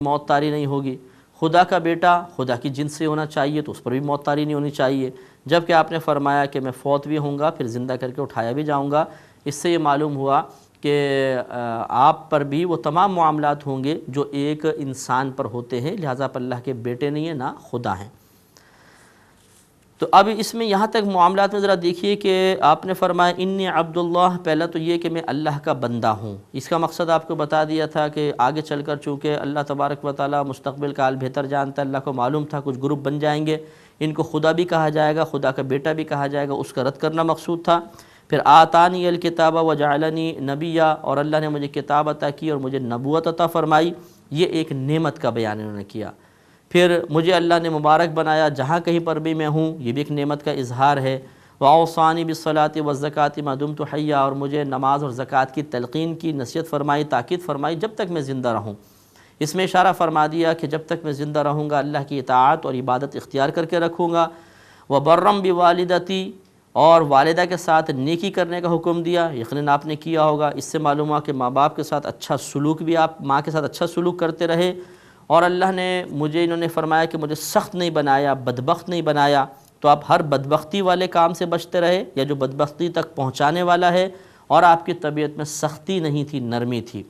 موت طاری نہیں ہوگی۔ خدا کا بیٹا خدا کی جنس سے ہونا چاہیے تو اس پر بھی موت طاری نہیں ہونی چاہیے، جبکہ آپ نے فرمایا کہ میں فوت بھی ہوں گا پھر زندہ کر کے اٹھایا بھی جاؤں گا۔ اس سے یہ معلوم ہوا کہ آپ پر بھی وہ تمام معاملات ہوں گے جو ایک انسان پر ہوتے ہیں، لہٰذا آپ اللہ کے بیٹے نہیں ہیں نہ خدا ہیں۔ تو اب اس میں یہاں تک معاملات میں ذرا دیکھیے کہ آپ نے فرمایا انی عبداللہ، پہلا تو یہ کہ میں اللہ کا بندہ ہوں۔ اس کا مقصد آپ کو بتا دیا تھا کہ آگے چل کر چونکہ اللہ تبارک و تعالیٰ مستقبل کا حال بہتر جانتا ہے، اللہ کو معلوم تھا کچھ گروپ بن جائیں گے، ان کو خدا بھی کہا جائے گا، خدا کا بیٹا بھی کہا جائے گا، اس کا رد کرنا مقصود تھا۔ پھر آتانی الکتاب وجعلنی نبیا، اور اللہ نے مجھے کتاب عطا کی اور مجھے نبوت عطا فرمائی، یہ ایک نعمت کا بیان انہوں نے کیا۔ پھر مجھے اللہ نے مبارک بنایا جہاں کہیں پر بھی میں ہوں، یہ بھی ایک نعمت کا اظہار ہے۔ وَأَوْصَانِي بِالصَّلَاةِ وَالزَّكَاةِ مَا دُمْتُ حَيًّا، اور مجھے نماز اور زکوٰۃ کی تلقین کی، نصیحت فرمائی، تاکید فرمائی جب تک میں زندہ رہوں۔ اس میں اشارہ فرما دیا کہ جب تک میں زندہ رہوں گا اللہ کی اطاعت اور عبادت اختیار کر کے رکھوں گا۔ وَبَرًّا بِوَالِدَتِي، اور والدہ کے ساتھ نیکی کرنے کا حکم دیا، یقیناً آپ نے کیا ہوگا۔ اس سے معلوم ہوا کہ ماں باپ کے ساتھ اچھا سلوک بھی آپ ماں کے ساتھ اچھا سلوک کرتے رہے۔ اور اللہ نے انہوں نے فرمایا کہ مجھے سخت نہیں بنایا، بدبخت نہیں بنایا، تو آپ ہر بدبختی والے کام سے بچتے رہے یا جو بدبختی تک پہنچانے والا ہے، اور آپ کی طبیعت میں سختی نہیں تھی، نرمی تھی،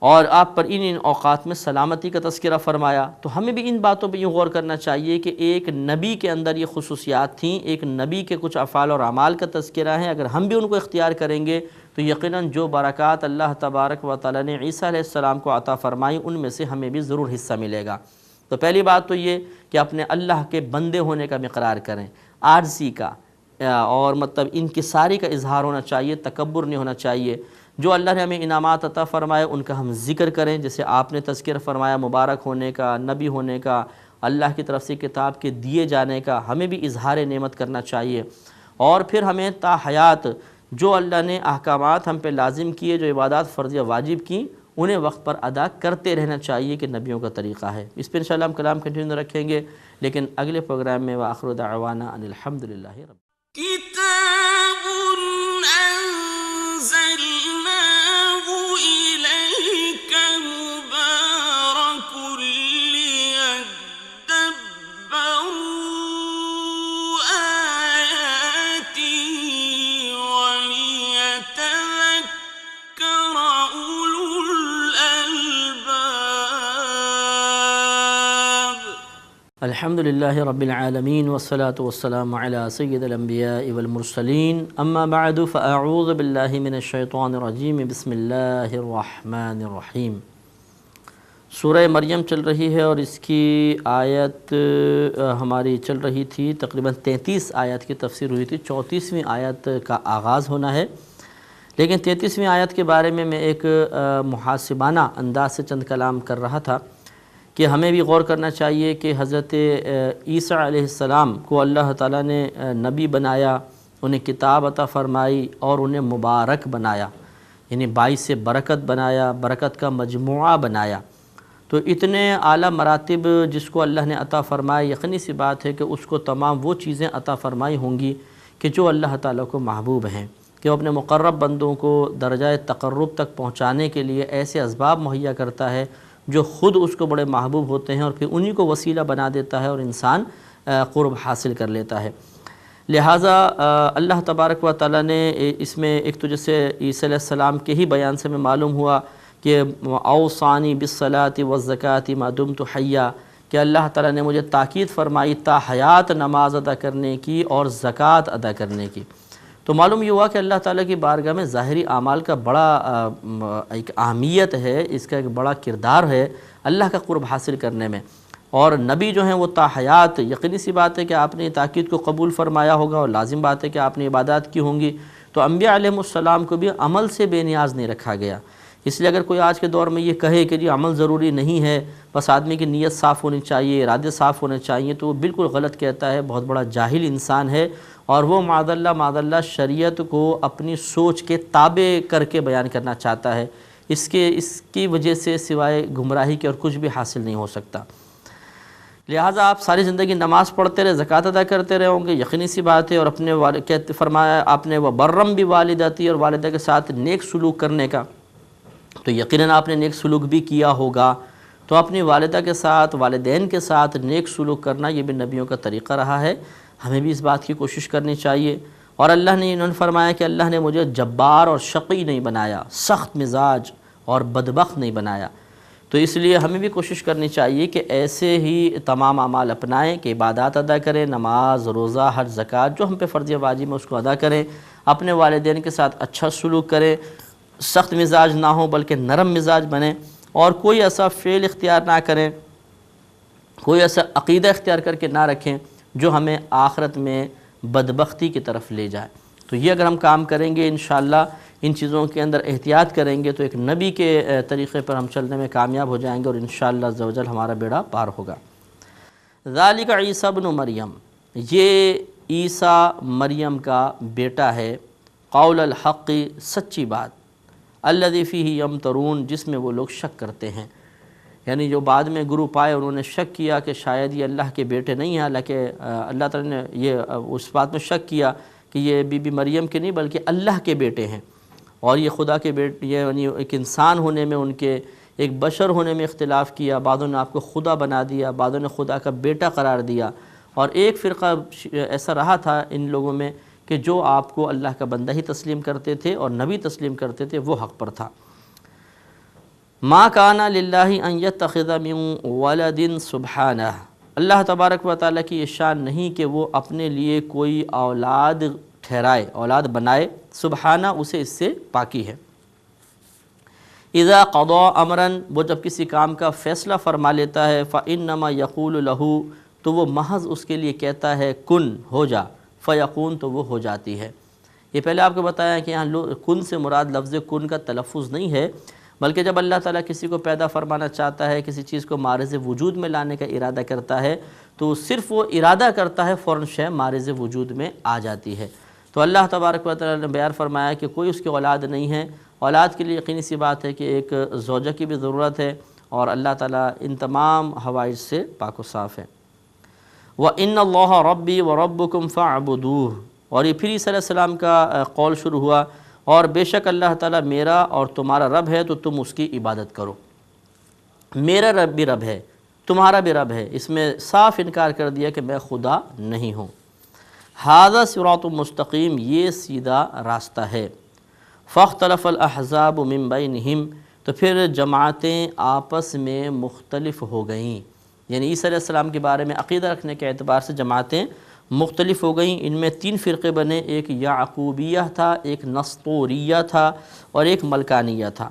اور آپ پر ان اوقات میں سلامتی کا تذکرہ فرمایا۔ تو ہمیں بھی ان باتوں پہ یوں غور کرنا چاہیے کہ ایک نبی کے اندر یہ خصوصیات تھیں، ایک نبی کے کچھ افعال اور اعمال کا تذکرہ ہے، اگر ہم بھی ان کو اختیار کریں گے تو یقیناً جو برکات اللہ تبارک و تعالیٰ نے عیسیٰ علیہ السلام کو عطا فرمائی ان میں سے ہمیں بھی ضرور حصہ ملے گا۔ تو پہلی بات تو یہ کہ اپنے اللہ کے بندے ہونے کا اقرار کریں، عاجزی کا اور انکساری کا اظہار ہونا چاہیے، تکبر نہیں ہونا چاہیے۔ جو اللہ نے ہمیں انعامات عطا فرمائے ان کا ہم ذکر کریں، جیسے آپ نے تذکر فرمایا مبارک ہونے کا، نبی ہونے کا، اللہ کی طرف سے کتاب کے دیے جانے کا، ہمیں بھی اظہار نعمت کرنا چاہیے۔ اور پھر ہمیں تا حیات جو اللہ نے احکامات ہم پہ لازم کیے، جو عبادات فرضیہ واجب کی، انہیں وقت پر ادا کرتے رہنا چاہیے کہ نبیوں کا طریقہ ہے۔ اس پہ انشاءاللہ ہم کلام کنٹینیو رکھیں گے، لیکن اگلے پروگرام میں وآخر دعوانا ان الحمدللہ رب کتاب انزلناه الیک مبارک لیدبروا آیاته ولیتذکر اولو الالباب۔ الحمدللہ رب العالمین والصلاة والسلام علی سید الانبیاء والمرسلین، اما بعد فاعوذ باللہ من الشیطان الرجیم، بسم اللہ الرحمن الرحیم۔ سورہ مریم چل رہی ہے اور اس کی آیت ہماری چل رہی تھی تقریباً 33 آیت کی تفسیر ہوئی تھی، 34ویں آیت کا آغاز ہونا ہے، لیکن 33ویں آیت کے بارے میں ایک محاسبانہ انداز سے چند کلام کر رہا تھا کہ ہمیں بھی غور کرنا چاہیے کہ حضرت عیسیٰ علیہ السلام کو اللہ تعالیٰ نے نبی بنایا، انہیں کتاب عطا فرمائی اور انہیں مبارک بنایا، یعنی باعث برکت بنایا، برکت کا مجموعہ بنایا۔ تو اتنے اعلیٰ مراتب جس کو اللہ نے عطا فرمائے، یقینی سی بات ہے کہ اس کو تمام وہ چیزیں عطا فرمائی ہوں گی کہ جو اللہ تعالیٰ کو محبوب ہیں، کہ وہ اپنے مقرب بندوں کو درجہ تقرب تک پہنچانے کے لیے ایسے اسباب مہیا کرتا ہے جو خود اس کو بڑے محبوب ہوتے ہیں، اور پھر انہی کو وسیلہ بنا دیتا ہے اور انسان قرب حاصل کر لیتا ہے۔ لہٰذا اللہ تبارک و تعالیٰ نے اس میں ایک تو جیسے عیسیٰ علیہ السلام کے ہی بیان سے میں معلوم ہوا کہ اوصانی بالصلاۃ والزکاۃ ما دمت حیا، کہ اللہ تعالیٰ نے مجھے تاکید فرمائی تا حیات نماز ادا کرنے کی اور زکوٰۃ ادا کرنے کی۔ تو معلوم یہ ہوا کہ اللہ تعالیٰ کی بارگاہ میں ظاہری اعمال کا بڑا ایک اہمیت ہے، اس کا ایک بڑا کردار ہے اللہ کا قرب حاصل کرنے میں۔ اور نبی جو ہیں وہ تا حیات، یقینی سی بات ہے کہ آپ نے تاکید کو قبول فرمایا ہوگا، اور لازم بات ہے کہ آپ نے عبادات کی ہوں گی۔ تو انبیاء علیہ السلام کو بھی عمل سے بے نیاز نہیں رکھا گیا۔ اس لیے اگر کوئی آج کے دور میں یہ کہے کہ جی عمل ضروری نہیں ہے، بس آدمی کی نیت صاف ہونی چاہیے، ارادے صاف ہونے چاہیے، تو وہ بالکل غلط کہتا ہے، بہت بڑا جاہل انسان ہے، اور وہ معاذ اللہ شریعت کو اپنی سوچ کے تابع کر کے بیان کرنا چاہتا ہے۔ اس کی وجہ سے سوائے گمراہی کے اور کچھ بھی حاصل نہیں ہو سکتا۔ لہٰذا آپ ساری زندگی نماز پڑھتے رہے، زکوٰۃ ادا کرتے رہے ہوں گے، یقینی سی بات ہے، اور اپنے فرمایا آپ نے وہ برم بھی والدتی، اور والدہ کے ساتھ نیک سلوک کرنے کا، تو یقیناً آپ نے نیک سلوک بھی کیا ہوگا۔ تو اپنی والدہ کے ساتھ، والدین کے ساتھ نیک سلوک کرنا یہ بھی نبیوں کا طریقہ رہا ہے، ہمیں بھی اس بات کی کوشش کرنی چاہیے۔ اور اللہ نے انہوں نے فرمایا کہ اللہ نے مجھے جبار اور شقی نہیں بنایا، سخت مزاج اور بدبخت نہیں بنایا، تو اس لیے ہمیں بھی کوشش کرنی چاہیے کہ ایسے ہی تمام اعمال اپنائیں کہ عبادات ادا کریں، نماز، روزہ، حج، زکوٰۃ جو ہم پہ فرض واجب ہے اس کو ادا کریں، اپنے والدین کے ساتھ اچھا سلوک کریں، سخت مزاج نہ ہو بلکہ نرم مزاج بنیں، اور کوئی ایسا فعل اختیار نہ کریں، کوئی ایسا عقیدہ اختیار کر کے نہ رکھیں جو ہمیں آخرت میں بدبختی کی طرف لے جائے۔ تو یہ اگر ہم کام کریں گے انشاءاللہ، ان چیزوں کے اندر احتیاط کریں گے تو ایک نبی کے طریقے پر ہم چلنے میں کامیاب ہو جائیں گے، اور انشاءاللہ عز و جل ہمارا بیڑا پار ہوگا۔ ذالک عیسیٰ ابن مریم، یہ عیسیٰ مریم کا بیٹا ہے، قول الحق، سچی بات، الذی فیہ یمترون، جس میں وہ لوگ شک کرتے ہیں، یعنی جو بعد میں گرو پائے انہوں نے شک کیا کہ شاید یہ اللہ کے بیٹے نہیں ہیں، حالانکہ اللہ تعالیٰ نے یہ اس بات میں شک کیا کہ یہ بی بی مریم کے نہیں بلکہ اللہ کے بیٹے ہیں، اور یہ خدا کے بیٹے، یہ یعنی ایک انسان ہونے میں، ان کے ایک بشر ہونے میں اختلاف کیا، بعضوں نے آپ کو خدا بنا دیا، بعضوں نے خدا کا بیٹا قرار دیا، اور ایک فرقہ ایسا رہا تھا ان لوگوں میں کہ جو آپ کو اللہ کا بندہ ہی تسلیم کرتے تھے اور نبی تسلیم کرتے تھے، وہ حق پر تھا۔ ما کان للہ ان یتخذ من ولد سبحانہ، اللہ تبارک و تعالیٰ کی یہ شان نہیں کہ وہ اپنے لیے کوئی اولاد ٹھہرائے، اولاد بنائے، سبحانہ، اسے اس سے پاکی ہے۔ اذا قضى امرا، وہ جب کسی کام کا فیصلہ فرما لیتا ہے، فانما یقول له، تو وہ محض اس کے لیے کہتا ہے کن، ہو جا، فیکون، تو وہ ہو جاتی ہے۔ یہ پہلے آپ کو بتایا کہ یہاں کن سے مراد لفظ کن کا تلفظ نہیں ہے، بلکہ جب اللہ تعالیٰ کسی کو پیدا فرمانا چاہتا ہے، کسی چیز کو معرض وجود میں لانے کا ارادہ کرتا ہے، تو صرف وہ ارادہ کرتا ہے، فوراً شے معرض وجود میں آ جاتی ہے۔ تو اللہ تبارک و تعالیٰ نے بیان فرمایا کہ کوئی اس کی اولاد نہیں ہے، اولاد کے لیے یقینی سی بات ہے کہ ایک زوجہ کی بھی ضرورت ہے، اور اللہ تعالیٰ ان تمام حوائج سے پاک و صاف ہے۔ وَإِنَّ اللَّهَ رَبِّي وَرَبُّكُمْ فَاعْبُدُوهُ، اور یہ پھر عیسیٰ علیہ السلام کا قول شروع ہوا، اور بے شک اللہ تعالیٰ میرا اور تمہارا رب ہے تو تم اس کی عبادت کرو۔ میرا رب بھی رب ہے، تمہارا بھی رب ہے، اس میں صاف انکار کر دیا کہ میں خدا نہیں ہوں۔ ھذا صراط مستقیم، یہ سیدھا راستہ ہے۔ فاختلف الاحزاب من بینہم، تو پھر جماعتیں آپس میں مختلف ہو گئیں، یعنی عیسیٰ علیہ السلام کے بارے میں عقیدہ رکھنے کے اعتبار سے جماعتیں مختلف ہو گئیں۔ ان میں 3 فرقے بنے، ایک یعقوبیہ تھا، ایک نسطوریہ تھا، اور ایک ملکانیہ تھا۔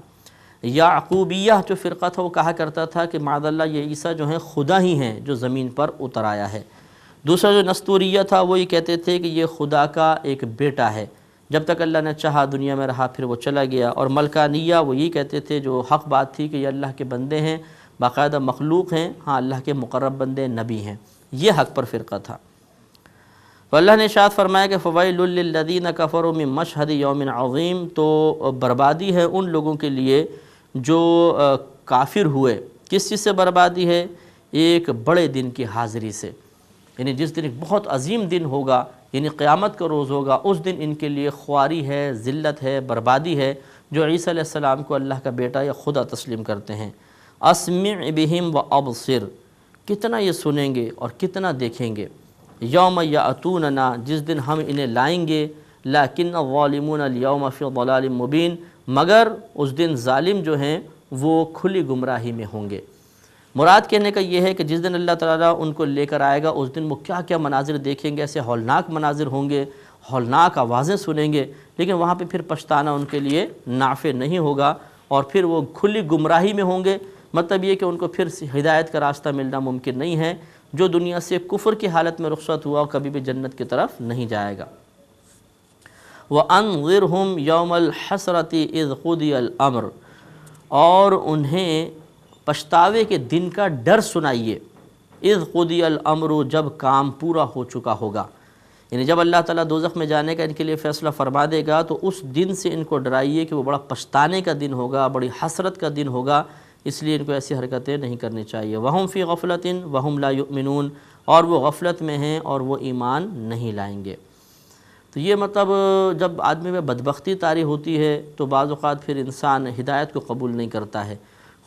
یعقوبیہ جو فرقہ تھا وہ کہا کرتا تھا کہ معاذ اللہ یہ عیسیٰ جو ہیں خدا ہی ہیں جو زمین پر اتر آیا ہے۔ دوسرا جو نسطوریہ تھا وہ یہ کہتے تھے کہ یہ خدا کا ایک بیٹا ہے، جب تک اللہ نے چاہا دنیا میں رہا پھر وہ چلا گیا۔ اور ملکانیہ وہ یہ کہتے تھے، جو حق بات تھی، کہ یہ اللہ کے بندے ہیں، باقاعدہ مخلوق ہیں، ہاں اللہ کے مقرب بندے، نبی ہیں، یہ حق پر فرقہ تھا۔ تو اللہ نے ارشاد فرمایا کہ فَوَيْلٌ لِّلَّذِينَ كَفَرُوا مِن مَشْهَدِ يَوْمٍ عَظِيمٍ، تو بربادی ہے ان لوگوں کے لیے جو کافر ہوئے۔ کس چیز سے بربادی ہے؟ ایک بڑے دن کی حاضری سے، یعنی جس دن ایک بہت عظیم دن ہوگا، یعنی قیامت کا روز ہوگا، اس دن ان کے لیے خواری ہے، ذلت ہے، بربادی ہے، جو عیسیٰ علیہ السلام کو اللہ کا بیٹا یا خدا تسلیم کرتے ہیں۔ اسمع بہم وابصر، کتنا یہ سنیں گے اور کتنا دیکھیں گے۔ یوم یاتوننا، جس دن ہم انہیں لائیں گے، لیکن الظالمون اليوم فی ضلال مبین، مگر اس دن ظالم جو ہیں وہ کھلی گمراہی میں ہوں گے۔ مراد کہنے کا یہ ہے کہ جس دن اللہ تعالیٰ ان کو لے کر آئے گا، اس دن وہ کیا کیا مناظر دیکھیں گے، ایسے ہولناک مناظر ہوں گے، ہولناک آوازیں سنیں گے، لیکن وہاں پہ پھر پچھتانا ان کے لیے نافع نہیں ہوگا، اور پھر وہ کھلی گمراہی میں ہوں گے۔ مطلب یہ کہ ان کو پھر ہدایت کا راستہ ملنا ممکن نہیں ہے۔ جو دنیا سے کفر کی حالت میں رخصت ہوا کبھی بھی جنت کی طرف نہیں جائے گا۔ وَأَنظِرْهُمْ يَوْمَ الْحَسْرَةِ إِذْ قُضِيَ الْأَمْرُ، اور انہیں پچھتاوے کے دن کا ڈر سنائیے، اذ قضی الامر، جب کام پورا ہو چکا ہوگا، یعنی جب اللہ تعالیٰ دوزخ میں جانے کا ان کے لیے فیصلہ فرما دے گا تو اس دن سے ان کو ڈرائیے کہ وہ بڑا پچھتانے کا دن ہوگا، بڑی حسرت کا دن ہوگا، اس لیے ان کو ایسی حرکتیں نہیں کرنی چاہیے۔ وَهُمْ فِي غَفْلَةٍ وَهُمْ لَا يُؤْمِنُونَ، اور وہ غفلت میں ہیں اور وہ ایمان نہیں لائیں گے۔ تو یہ مطلب جب آدمی میں بدبختی طاری ہوتی ہے تو بعض اوقات پھر انسان ہدایت کو قبول نہیں کرتا ہے۔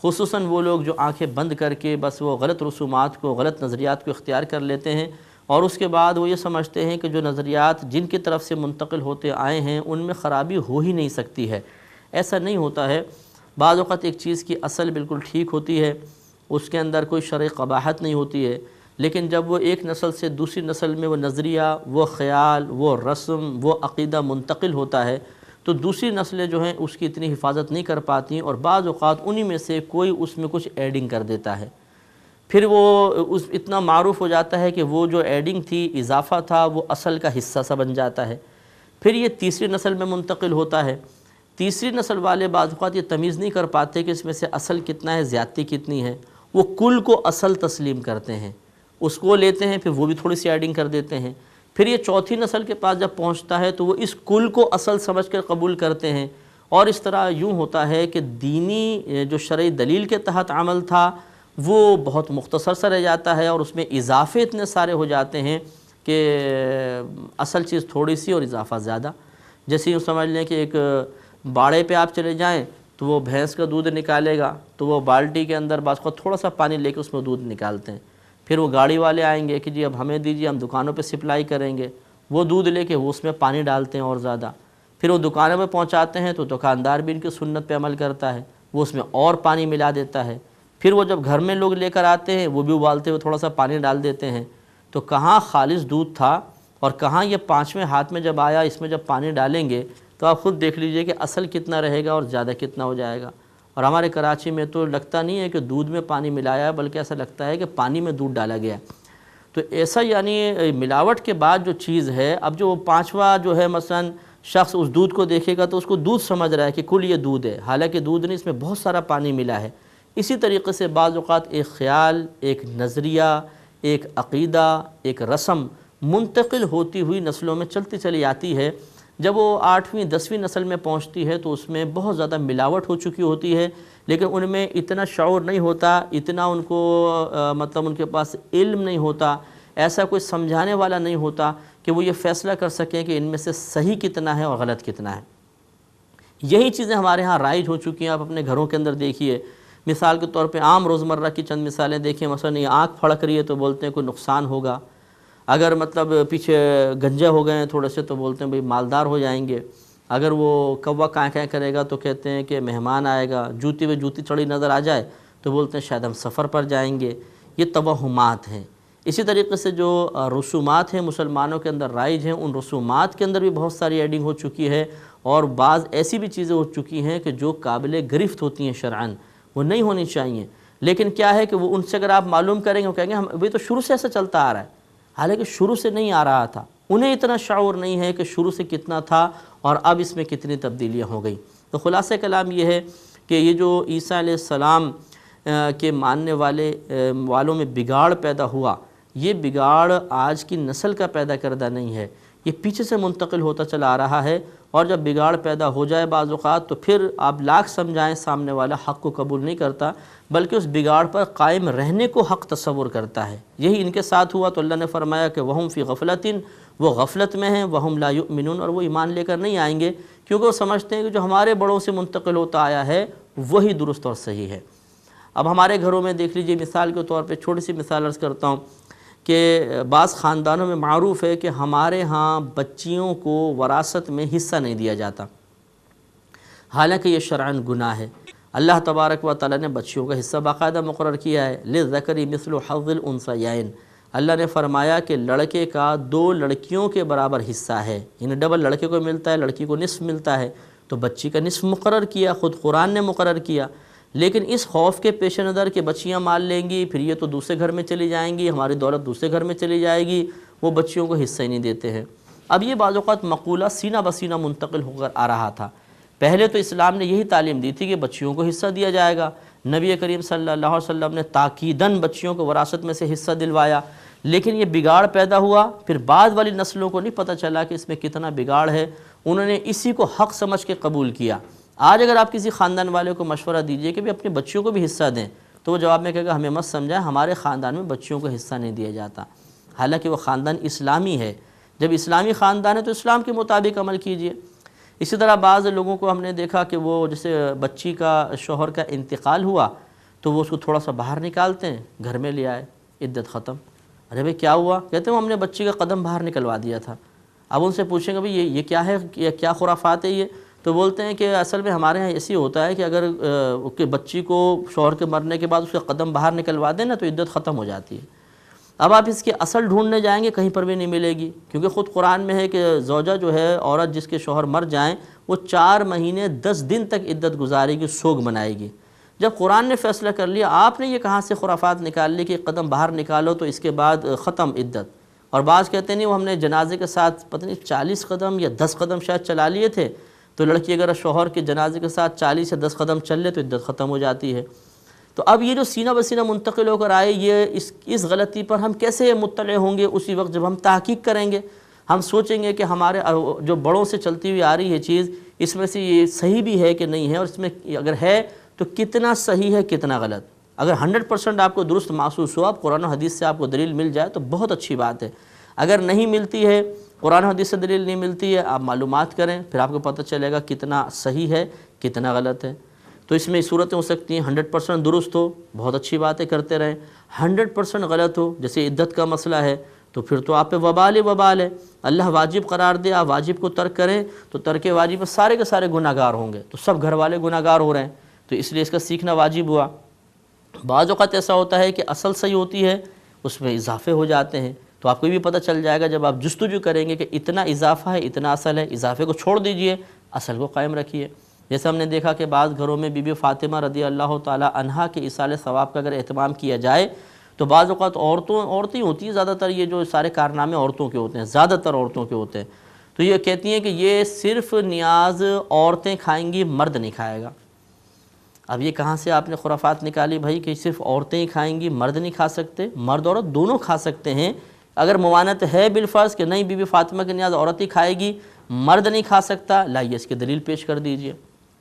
خصوصاً وہ لوگ جو آنکھیں بند کر کے بس وہ غلط رسومات کو، غلط نظریات کو اختیار کر لیتے ہیں، اور اس کے بعد وہ یہ سمجھتے ہیں کہ جو نظریات جن کی طرف سے منتقل ہوتے آئے ہیں ان میں خرابی ہو ہی نہیں سکتی ہے۔ ایسا نہیں ہوتا ہے۔ بعض اوقات ایک چیز کی اصل بالکل ٹھیک ہوتی ہے، اس کے اندر کوئی شرعی قباحت نہیں ہوتی ہے، لیکن جب وہ ایک نسل سے دوسری نسل میں وہ نظریہ، وہ خیال، وہ رسم، وہ عقیدہ منتقل ہوتا ہے تو دوسری نسلیں جو ہیں اس کی اتنی حفاظت نہیں کر پاتی، اور بعض اوقات انہی میں سے کوئی اس میں کچھ ایڈنگ کر دیتا ہے، پھر وہ اتنا معروف ہو جاتا ہے کہ وہ جو ایڈنگ تھی، اضافہ تھا، وہ اصل کا حصہ سا بن جاتا ہے۔ پھر یہ تیسری نسل میں منتقل ہوتا ہے۔ تیسری نسل والے بعض اوقات یہ تمیز نہیں کر پاتے کہ اس میں سے اصل کتنا ہے، زیادتی کتنی ہے، وہ کل کو اصل تسلیم کرتے ہیں، اس کو لیتے ہیں، پھر وہ بھی تھوڑی سی ایڈنگ کر دیتے ہیں۔ پھر یہ چوتھی نسل کے پاس جب پہنچتا ہے تو وہ اس کل کو اصل سمجھ کر قبول کرتے ہیں، اور اس طرح یوں ہوتا ہے کہ دینی جو شرعی دلیل کے تحت عمل تھا وہ بہت مختصر سا رہ جاتا ہے، اور اس میں اضافے اتنے سارے ہو جاتے ہیں کہ اصل چیز تھوڑی سی اور اضافہ زیادہ۔ جیسے یوں سمجھ لیں کہ ایک باڑے پہ آپ چلے جائیں تو وہ بھینس کا دودھ نکالے گا تو وہ بالٹی کے اندر بعض کو تھوڑا سا پانی لے کے اس میں دودھ نکالتے ہیں، پھر وہ گاڑی والے آئیں گے کہ جی اب ہمیں دیجیے، ہم دکانوں پہ سپلائی کریں گے، وہ دودھ لے کے وہ اس میں پانی ڈالتے ہیں اور زیادہ، پھر وہ دکانوں پہ پہنچاتے ہیں تو دکاندار بھی ان کی سنت پہ عمل کرتا ہے، وہ اس میں اور پانی ملا دیتا ہے، پھر وہ جب گھر میں لوگ لے کر آتے ہیں وہ بھی ابالتے ہوئے تھوڑا سا پانی ڈال دیتے ہیں، تو کہاں خالص دودھ تھا اور کہاں یہ پانچویں ہاتھ میں جب آیا اس میں جب پانی ڈالیں گے تو آپ خود دیکھ لیجئے کہ اصل کتنا رہے گا اور زیادہ کتنا ہو جائے گا۔ اور ہمارے کراچی میں تو لگتا نہیں ہے کہ دودھ میں پانی ملایا ہے، بلکہ ایسا لگتا ہے کہ پانی میں دودھ ڈالا گیا۔ تو ایسا یعنی ملاوٹ کے بعد جو چیز ہے، اب جو پانچواں جو ہے مثلا شخص اس دودھ کو دیکھے گا تو اس کو دودھ سمجھ رہا ہے کہ کل یہ دودھ ہے، حالانکہ دودھ نہیں، اس میں بہت سارا پانی ملا ہے۔ اسی طریقے سے بعض اوقات ایک خیال، ایک نظریہ، ایک عقیدہ، ایک رسم منتقل ہوتی ہوئی نسلوں میں چلتی چلی آتی ہے، جب وہ 8ویں 10ویں نسل میں پہنچتی ہے تو اس میں بہت زیادہ ملاوٹ ہو چکی ہوتی ہے، لیکن ان میں اتنا شعور نہیں ہوتا، اتنا ان کو مطلب ان کے پاس علم نہیں ہوتا، ایسا کوئی سمجھانے والا نہیں ہوتا کہ وہ یہ فیصلہ کر سکیں کہ ان میں سے صحیح کتنا ہے اور غلط کتنا ہے۔ یہی چیزیں ہمارے ہاں رائج ہو چکی ہیں، آپ اپنے گھروں کے اندر دیکھیے، مثال کے طور پہ عام روزمرہ کی چند مثالیں دیکھیں، مثلا یہ آنکھ پھڑک رہی ہے تو بولتے ہیں کوئی نقصان ہوگا، اگر مطلب پیچھے گنجے ہو گئے ہیں تھوڑے سے تو بولتے ہیں بھئی مالدار ہو جائیں گے، اگر وہ کوا کائیں کائیں کرے گا تو کہتے ہیں کہ مہمان آئے گا، جوتی پہ جوتی چڑھی نظر آ جائے تو بولتے ہیں شاید ہم سفر پر جائیں گے۔ یہ توہمات ہیں۔ اسی طریقے سے جو رسومات ہیں مسلمانوں کے اندر رائج ہیں، ان رسومات کے اندر بھی بہت ساری ایڈنگ ہو چکی ہے، اور بعض ایسی بھی چیزیں ہو چکی ہیں کہ جو قابل گرفت ہوتی ہیں شرعاً، وہ نہیں ہونی چاہیے، لیکن کیا ہے کہ وہ ان سے اگر آپ معلوم کریں گے وہ کہیں گے ہم ابھی تو شروع سے ایسا چلتا آ رہا ہے، حالانکہ شروع سے نہیں آ رہا تھا، انہیں اتنا شعور نہیں ہے کہ شروع سے کتنا تھا اور اب اس میں کتنی تبدیلیاں ہو گئی۔ تو خلاصہ کلام یہ ہے کہ یہ جو عیسیٰ علیہ السلام کے ماننے والوں میں بگاڑ پیدا ہوا، یہ بگاڑ آج کی نسل کا پیدا کردہ نہیں ہے، یہ پیچھے سے منتقل ہوتا چلا آ رہا ہے، اور جب بگاڑ پیدا ہو جائے بعض اوقات تو پھر آپ لاکھ سمجھائیں سامنے والا حق کو قبول نہیں کرتا، بلکہ اس بگاڑ پر قائم رہنے کو حق تصور کرتا ہے۔ یہی ان کے ساتھ ہوا تو اللہ نے فرمایا کہ وَهُمْ فِي غَفْلَةٍ، وہ غفلت میں ہیں، وَهُمْ لَا يُؤْمِنُونَ، اور وہ ایمان لے کر نہیں آئیں گے، کیونکہ وہ سمجھتے ہیں کہ جو ہمارے بڑوں سے منتقل ہوتا آیا ہے وہی درست اور صحیح ہے۔ اب ہمارے گھروں میں دیکھ لیجئے، مثال کے طور پہ چھوٹی سی مثال عرض کرتا ہوں کہ بعض خاندانوں میں معروف ہے کہ ہمارے ہاں بچیوں کو وراثت میں حصہ نہیں دیا جاتا، حالانکہ یہ شرعاً گناہ ہے۔ اللہ تبارک و تعالیٰ نے بچیوں کا حصہ باقاعدہ مقرر کیا ہے، لِلذَّكَرِ مِثْلُ حَظِّ الْأُنثَيَيْنِ، اللہ نے فرمایا کہ لڑکے کا 2 لڑکیوں کے برابر حصہ ہے، یعنی ڈبل لڑکے کو ملتا ہے، لڑکی کو نصف ملتا ہے، تو بچی کا نصف مقرر کیا، خود قرآن نے مقرر کیا، لیکن اس خوف کے پیش نظر کہ بچیاں مال لیں گی، پھر یہ تو دوسرے گھر میں چلی جائیں گی، ہماری دولت دوسرے گھر میں چلی جائے گی، وہ بچیوں کو حصہ ہی نہیں دیتے ہیں۔ اب یہ بعض اوقات مقولہ سینہ بسینہ منتقل ہو کر آ رہا تھا۔ پہلے تو اسلام نے یہی تعلیم دی تھی کہ بچیوں کو حصہ دیا جائے گا، نبی کریم صلی اللہ علیہ وسلم نے تاکیداً بچیوں کو وراثت میں سے حصہ دلوایا، لیکن یہ بگاڑ پیدا ہوا، پھر بعد والی نسلوں کو نہیں پتہ چلا کہ اس میں کتنا بگاڑ ہے، انہوں نے اسی کو حق سمجھ کے قبول کیا۔ آج اگر آپ کسی خاندان والے کو مشورہ دیجئے کہ بھی اپنے بچیوں کو بھی حصہ دیں، تو وہ جواب میں کہے گا ہمیں مت سمجھائیں، ہمارے خاندان میں بچیوں کو حصہ نہیں دیا جاتا، حالانکہ وہ خاندان اسلامی ہے۔ جب اسلامی خاندان ہے تو اسلام کے مطابق عمل کیجئے۔ اسی طرح بعض لوگوں کو ہم نے دیکھا کہ وہ جیسے بچی کا شوہر کا انتقال ہوا تو وہ اس کو تھوڑا سا باہر نکالتے ہیں، گھر میں لے آئے، عدت ختم۔ ارے بھئی کیا ہوا؟ کہتے ہیں ہم نے بچی کا قدم باہر نکلوا دیا تھا۔ اب ان سے پوچھیں گے بھئی یہ کیا ہے، یہ کیا خرافات ہے یہ؟ تو بولتے ہیں کہ اصل میں ہمارے ہاں ایسی ہوتا ہے کہ اگر کہ بچی کو شوہر کے مرنے کے بعد اس کا قدم باہر نکلوا دیں نا تو عدت ختم ہو جاتی ہے۔ اب آپ اس کی اصل ڈھونڈنے جائیں گے کہیں پر بھی نہیں ملے گی، کیونکہ خود قرآن میں ہے کہ زوجہ جو ہے، عورت جس کے شوہر مر جائیں، وہ 4 مہینے 10 دن تک عدت گزارے گی، سوگ منائے گی۔ جب قرآن نے فیصلہ کر لیا، آپ نے یہ کہاں سے خرافات نکال لی کہ قدم باہر نکالو تو اس کے بعد ختم عدت؟ اور بعض کہتے ہیں نہیں، وہ ہم نے جنازے کے ساتھ پتہ نہیں 40 قدم یا 10 قدم شاید چلا لیے تھے، تو لڑکی اگر شوہر کے جنازے کے ساتھ 40 یا 10 قدم چل لے تو عدت ختم ہو جاتی ہے۔ تو اب یہ جو سینہ بسینہ منتقل ہو کر آئے، یہ اس غلطی پر ہم کیسے مطلع ہوں گے؟ اسی وقت جب ہم تحقیق کریں گے، ہم سوچیں گے کہ ہمارے جو بڑوں سے چلتی ہوئی آ رہی ہے چیز، اس میں سے یہ صحیح بھی ہے کہ نہیں ہے، اور اس میں اگر ہے تو کتنا صحیح ہے کتنا غلط۔ اگر 100% آپ کو درست محسوس ہو، آپ قرآن و حدیث سے آپ کو دلیل مل جائے تو بہت اچھی بات ہے۔ اگر نہیں ملتی ہے، قرآن و حدیث سے دلیل نہیں ملتی ہے، آپ معلومات کریں، پھر آپ کو پتہ چلے گا کتنا صحیح ہے کتنا غلط ہے۔ تو اس میں صورتیں ہو سکتی ہیں 100% درست ہو، بہت اچھی باتیں کرتے رہیں، 100% غلط ہو، جیسے عدت کا مسئلہ ہے، تو پھر تو آپ پہ وبال ہے۔ اللہ واجب قرار دے، آپ واجب کو ترک کریں تو ترک واجب میں سارے کے سارے گناہ گار ہوں گے، تو سب گھر والے گناہ گار ہو رہے ہیں، تو اس لیے اس کا سیکھنا واجب ہوا۔ بعض اوقات ایسا ہوتا ہے کہ اصل صحیح ہوتی ہے، اس میں اضافے ہو جاتے ہیں، تو آپ کو بھی پتہ چل جائے گا جب آپ جستجو کریں گے کہ اتنا اضافہ ہے اتنا اصل ہے، اضافے کو چھوڑ دیجئے، اصل کو قائم رکھیے۔ جیسے ہم نے دیکھا کہ بعض گھروں میں بی بی فاطمہ رضی اللہ تعالی عنہا کے ایصال ثواب کا اگر اہتمام کیا جائے تو بعض اوقات عورتیں ہوتی ہیں، زیادہ تر یہ جو سارے کارنامے عورتوں کے ہوتے ہیں، زیادہ تر عورتوں کے ہوتے ہیں، تو یہ کہتی ہیں کہ یہ صرف نیاز عورتیں کھائیں گی، مرد نہیں کھائے گا۔ اب یہ کہاں سے آپ نے خرافات نکالی بھائی کہ صرف عورتیں ہی کھائیں گی، مرد نہیں کھا سکتے؟ مرد عورت دونوں کھا سکتے ہیں۔ اگر موانت ہے بالفرض کہ نہیں بی بی فاطمہ کی نیاز عورت ہی کھائے گی، مرد نہیں کھا سکتا، لائیے اس کی دلیل پیش کر دیجئے۔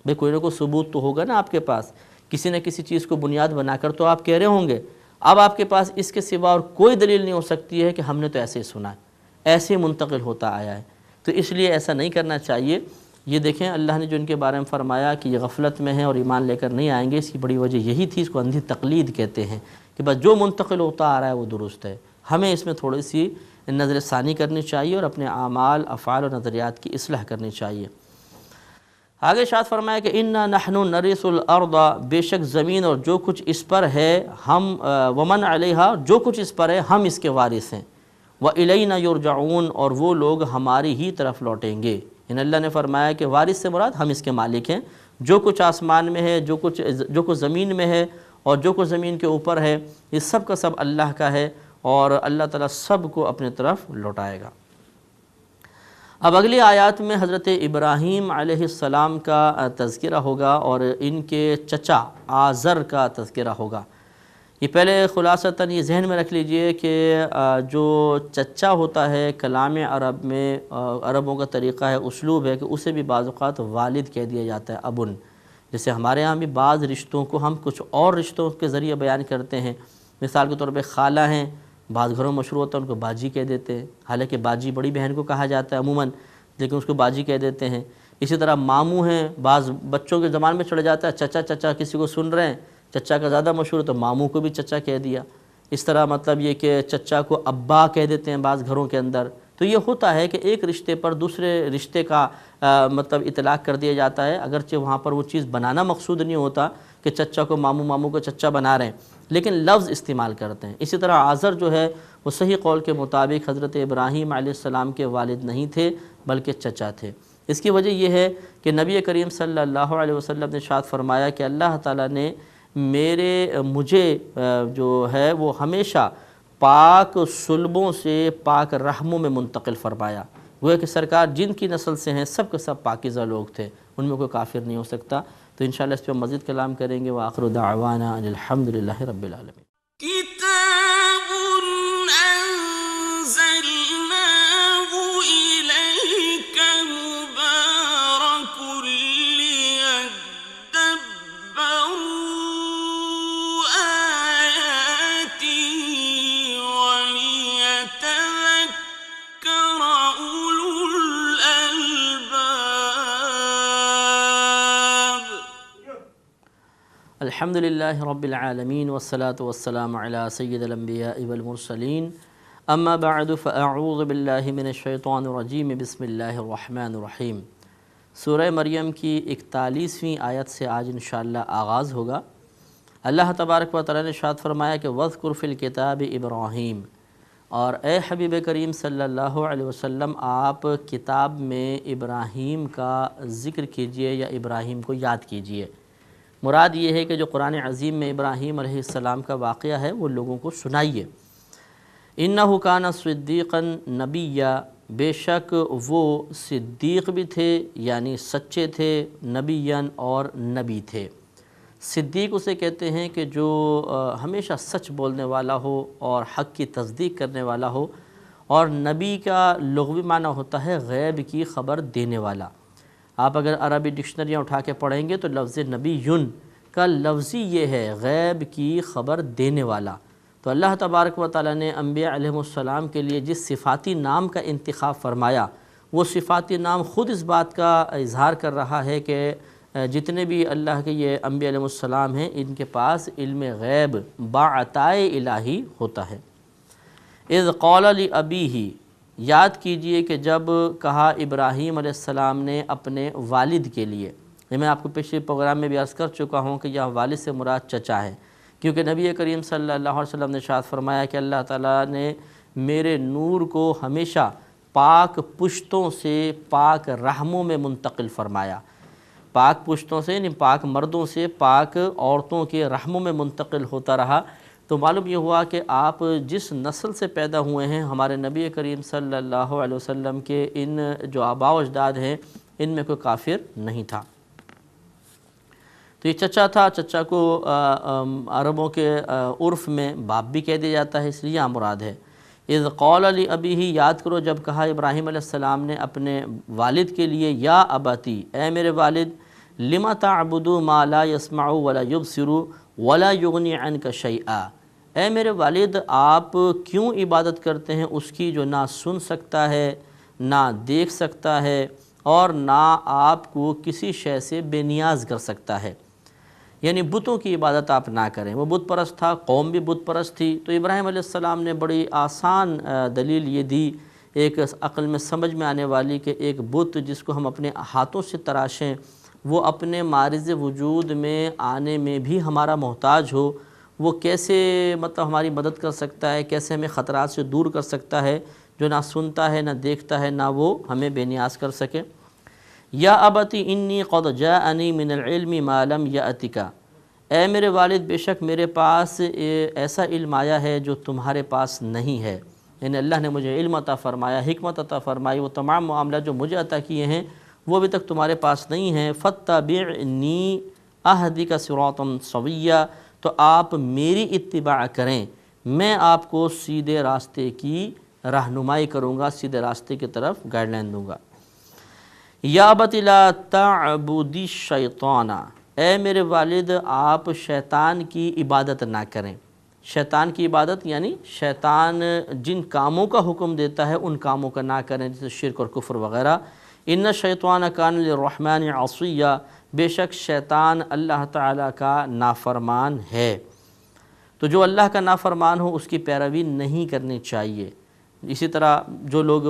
بھئی کوئی نہ کوئی ثبوت تو ہوگا نا آپ کے پاس، کسی نہ کسی چیز کو بنیاد بنا کر تو آپ کہہ رہے ہوں گے۔ اب آپ کے پاس اس کے سوا اور کوئی دلیل نہیں ہو سکتی ہے کہ ہم نے تو ایسے ہی سنا ہے، ایسے ہی منتقل ہوتا آیا ہے، تو اس لیے ایسا نہیں کرنا چاہیے۔ یہ دیکھیں اللہ نے جو ان کے بارے میں فرمایا کہ یہ غفلت میں ہیں اور ایمان لے کر نہیں آئیں گے، اس کی بڑی وجہ یہی تھی، اس کو اندھی تقلید کہتے ہیں کہ بس جو منتقل ہوتا آ رہا ہے وہ درست ہے۔ ہمیں اس میں تھوڑی سی نظر ثانی کرنی چاہیے اور اپنے اعمال، افعال اور نظریات کی اصلاح کرنی چاہیے۔ آگے ارشاد فرمایا کہ انا نحن نرث الارض، بے شک زمین اور جو کچھ اس پر ہے، ہم ومن علیہا، جو کچھ اس پر ہے ہم اس کے وارث ہیں، والینا یرجعون، اور وہ لوگ ہماری ہی طرف لوٹیں گے۔ ان اللہ نے فرمایا کہ وارث سے مراد ہم اس کے مالک ہیں، جو کچھ آسمان میں ہے، جو کچھ زمین میں ہے اور جو کچھ زمین کے اوپر ہے، یہ سب کا سب اللہ کا ہے اور اللہ تعالیٰ سب کو اپنے طرف لوٹائے گا۔ اب اگلی آیات میں حضرت ابراہیم علیہ السلام کا تذکرہ ہوگا اور ان کے چچا آزر کا تذکرہ ہوگا۔ یہ پہلے خلاصتاً یہ ذہن میں رکھ لیجئے کہ جو چچا ہوتا ہے کلام عرب میں، عربوں کا طریقہ ہے، اسلوب ہے کہ اسے بھی بعض اوقات والد کہہ دیا جاتا ہے، ابن۔ جیسے ہمارے ہاں بھی بعض رشتوں کو ہم کچھ اور رشتوں کے ذریعے بیان کرتے ہیں، مثال کے طور پہ خالہ ہیں، بعض گھروں مشہور ہوتا ہے ان کو باجی کہہ دیتے ہیں، حالانکہ باجی بڑی بہن کو کہا جاتا ہے عموماً، لیکن اس کو باجی کہہ دیتے ہیں۔ اسی طرح ماموں ہیں، بعض بچوں کے زبان میں چڑھ جاتا ہے چچا چچا، کسی کو سن رہے ہیں چچا کا زیادہ مشہور ہے تو ماموں کو بھی چچا کہہ دیا۔ اس طرح مطلب یہ کہ چچا کو ابا کہہ دیتے ہیں بعض گھروں کے اندر۔ تو یہ ہوتا ہے کہ ایک رشتے پر دوسرے رشتے کا مطلب اطلاق کر دیا جاتا ہے، اگرچہ وہاں پر وہ چیز بنانا مقصود نہیں ہوتا کہ چچا کو ماموں، ماموں کو چچا بنا رہے ہیں، لیکن لفظ استعمال کرتے ہیں۔ اسی طرح آزر جو ہے وہ صحیح قول کے مطابق حضرت ابراہیم علیہ السلام کے والد نہیں تھے بلکہ چچا تھے۔ اس کی وجہ یہ ہے کہ نبی کریم صلی اللہ علیہ وسلم نے ارشاد فرمایا کہ اللہ تعالیٰ نے مجھے جو ہے وہ ہمیشہ پاک صلبوں سے پاک رحموں میں منتقل فرمایا۔ وہ کہ سرکار جن کی نسل سے ہیں سب کے سب پاکیزہ لوگ تھے، ان میں کوئی کافر نہیں ہو سکتا۔ تو انشاءاللہ اس پہ مزید کلام کریں گے۔ وآخر دعوانا ان الحمدللہ رب العالمین۔ كتاب أنزلناه إليك مبارك ليدبروا آياته وليتذكر أولو الألباب۔ الحمدللہ رب العالمین والصلاة والسلام علی سید الانبیاء والمرسلین اما بعد فاعوذ باللہ من الشیطان الرجیم بسم اللہ الرحمن الرحیم۔ سورہ مریم کی 41ویں آیت سے آج انشاءاللہ آغاز ہوگا۔ اللہ تبارک و تعالیٰ نے ارشاد فرمایا کہ وَاذْكُرْ فِي الْكِتَابِ ابراہیم، اور اے حبیب کریم صلی اللہ علیہ وسلم آپ کتاب میں ابراہیم کا ذکر کیجئے یا ابراہیم کو یاد کیجئے۔ مراد یہ ہے کہ جو قرآن عظیم میں ابراہیم علیہ السلام کا واقعہ ہے وہ لوگوں کو سنائیے۔ اِنَّهُ كَانَ صِدِّيقًا نَبِيًّا، بے شک وہ صدیق بھی تھے یعنی سچے تھے، نبیًا اور نبی تھے۔ صدیق اسے کہتے ہیں کہ جو ہمیشہ سچ بولنے والا ہو اور حق کی تصدیق کرنے والا ہو، اور نبی کا لغوی معنی ہوتا ہے غیب کی خبر دینے والا۔ آپ اگر عربی ڈکشنریاں اٹھا کے پڑھیں گے تو لفظ نبی کا لفظی یہ ہے غیب کی خبر دینے والا۔ تو اللہ تبارک و تعالیٰ نے انبیاء علیہ السلام کے لیے جس صفاتی نام کا انتخاب فرمایا، وہ صفاتی نام خود اس بات کا اظہار کر رہا ہے کہ جتنے بھی اللہ کے یہ انبیاء علیہ السلام ہیں ان کے پاس علم غیب باعطائے الہی ہوتا ہے۔ اذ قال لابیہ، یاد کیجئے کہ جب کہا ابراہیم علیہ السلام نے اپنے والد کے لیے، یہ میں آپ کو پچھلے پروگرام میں بھی عرض کر چکا ہوں کہ یہ والد سے مراد چچا ہے، کیونکہ نبی کریم صلی اللہ علیہ وسلم نے ارشاد فرمایا کہ اللہ تعالیٰ نے میرے نور کو ہمیشہ پاک پشتوں سے پاک رحموں میں منتقل فرمایا۔ پاک پشتوں سے یعنی پاک مردوں سے پاک عورتوں کے رحموں میں منتقل ہوتا رہا۔ تو معلوم یہ ہوا کہ آپ جس نسل سے پیدا ہوئے ہیں، ہمارے نبی کریم صلی اللہ علیہ وسلم کے ان جو آباء و اجداد ہیں ان میں کوئی کافر نہیں تھا۔ تو یہ چچا تھا، چچا کو عربوں کے عرف میں باپ بھی کہہ دیا جاتا ہے، اس لیے یہاں مراد ہے۔ اذ قال لابیہ، یاد کرو جب کہا ابراہیم علیہ السلام نے اپنے والد کے لیے، یا اباتی، اے میرے والد، لم تعبد ما لا يسمع ولا يبصر ولا یغنی عنک شیئا، اے میرے والد آپ کیوں عبادت کرتے ہیں اس کی جو نہ سن سکتا ہے، نہ دیکھ سکتا ہے، اور نہ آپ کو کسی شے سے بے نیاز کر سکتا ہے۔ یعنی بتوں کی عبادت آپ نہ کریں۔ وہ بت پرست تھا، قوم بھی بت پرست تھی، تو ابراہیم علیہ السلام نے بڑی آسان دلیل یہ دی، ایک عقل میں سمجھ میں آنے والی، کہ ایک بت جس کو ہم اپنے ہاتھوں سے تراشیں، وہ اپنے معرض وجود میں آنے میں بھی ہمارا محتاج ہو، وہ کیسے ہماری مدد کر سکتا ہے، کیسے ہمیں خطرات سے دور کر سکتا ہے، جو نہ سنتا ہے، نہ دیکھتا ہے، نہ وہ ہمیں بے نیاز کر سکے۔ یا ابتی انی قد جاءنی من العلم ما لم یأتک، اے میرے والد بے شک میرے پاس ایسا علم آیا ہے جو تمہارے پاس نہیں ہے، یعنی اللہ نے مجھے علم عطا فرمایا، حکمت عطا فرمائی، وہ تمام معاملات جو مجھے عطا کیے ہیں وہ ابھی تک تمہارے پاس نہیں ہیں۔ فاتبعنی اہدک صراطا سویا، تو آپ میری اتباع کریں، میں آپ کو سیدھے راستے کی رہنمائی کروں گا، سیدھے راستے کی طرف گائیڈ لائن دوں گا۔ یا ابت لا تعبدی الشیطان، اے میرے والد آپ شیطان کی عبادت نہ کریں۔ شیطان کی عبادت یعنی شیطان جن کاموں کا حکم دیتا ہے ان کاموں کا نہ کریں، جیسے شرک اور کفر وغیرہ۔ ان الشیطان کان للرحمن عصیا، بے شک شیطان اللہ تعالیٰ کا نافرمان ہے۔ تو جو اللہ کا نافرمان ہو اس کی پیروی نہیں کرنی چاہیے۔ اسی طرح جو لوگ